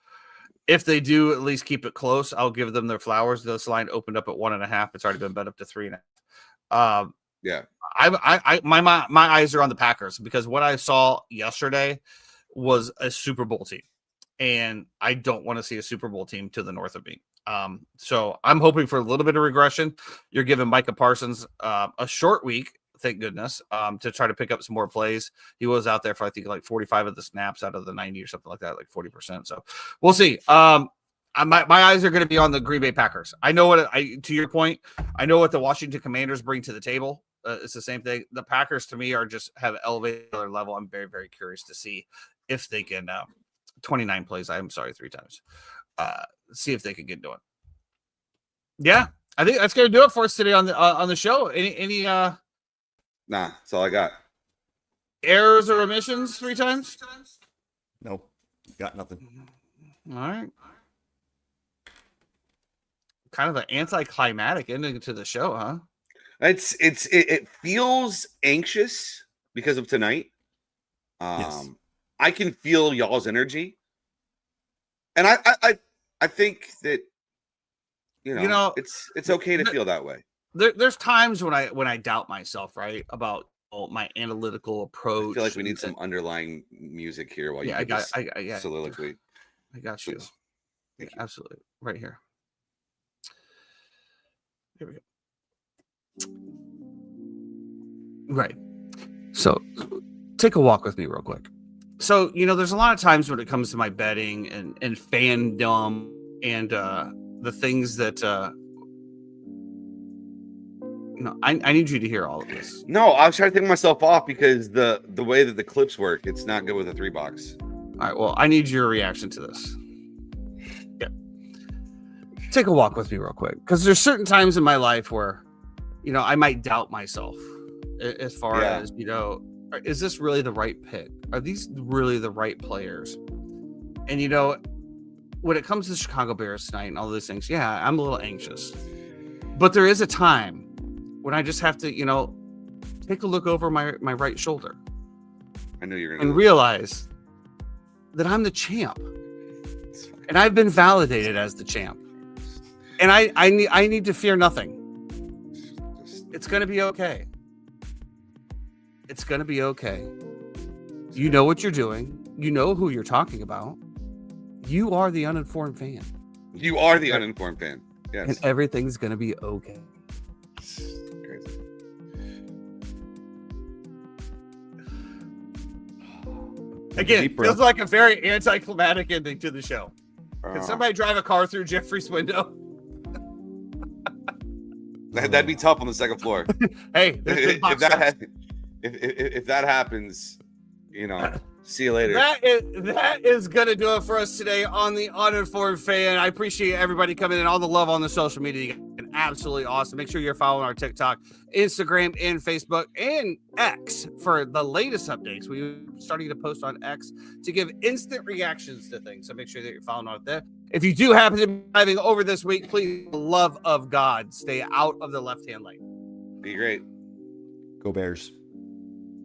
Speaker 1: if they do at least keep it close, I'll give them their flowers. This line opened up at 1.5. It's already been bet up to 3.5. My eyes are on the Packers because what I saw yesterday was a Super Bowl team, and I don't want to see a Super Bowl team to the north of me. So I'm hoping for a little bit of regression. You're giving Micah Parsons a short week, thank goodness, to try to pick up some more plays. He was out there for, I think, like 45 of the snaps out of the 90 or something like that, like 40%. So we'll see. My eyes are going to be on the Green Bay Packers. I know to your point, I know what the Washington Commanders bring to the table. It's the same thing. The Packers, to me, have elevated their level. I'm very, very curious to see if they can 29 plays. I'm sorry, 3 times. See if they can get doing. Yeah, I think that's going to do it for us today on the show. Any
Speaker 2: Nah, that's all I got.
Speaker 1: Errors or omissions 3 times?
Speaker 3: No, got nothing.
Speaker 1: All right. Kind of an anticlimactic ending to the show, huh?
Speaker 2: It feels anxious because of tonight.
Speaker 3: Yes.
Speaker 2: I can feel y'all's energy, and I think that it's okay to feel that way.
Speaker 1: There's times when I doubt myself, right, about my analytical approach.
Speaker 2: I feel like we need some underlying music here while you soliloquy.
Speaker 1: I got you. Yeah, absolutely, right here. Here we go. Right. So take a walk with me real quick. So, there's a lot of times when it comes to my betting and fandom and the things that, I need you to hear all of this.
Speaker 2: No, I was trying to take myself off because the way that the clips work, it's not good with a 3 box.
Speaker 1: All right. Well, I need your reaction to this. Yeah. Take a walk with me real quick. Because there's certain times in my life where, I might doubt myself as far as, is this really the right pick? Are these really the right players? And, when it comes to the Chicago Bears tonight and all those things, I'm a little anxious. But there is a time when I just have to, take a look over my right shoulder.
Speaker 2: I knew you were going to
Speaker 1: realize that I'm the champ. And I've been validated as the champ. And I need to fear nothing. It's going to be okay. It's going to be okay. You know what you're doing. You know who you're talking about. You are the uninformed fan.
Speaker 2: You are the uninformed fan. Yes.
Speaker 1: And everything's going to be okay.
Speaker 2: Crazy.
Speaker 1: Again, feels like a very anticlimactic ending to the show. Can somebody drive a car through Jeffrey's window?
Speaker 2: That'd be tough on the second floor.
Speaker 1: Hey,
Speaker 2: if that happens, see you later.
Speaker 1: That is going to do it for us today on the Uninformed Fan. I appreciate everybody coming in, all the love on the social media. And absolutely awesome. Make sure you're following our TikTok, Instagram, and Facebook, and X for the latest updates. We're starting to post on X to give instant reactions to things. So make sure that you're following out there. If you do happen to be driving over this week, please, for the love of God, stay out of the left-hand lane.
Speaker 2: Be great.
Speaker 3: Go Bears.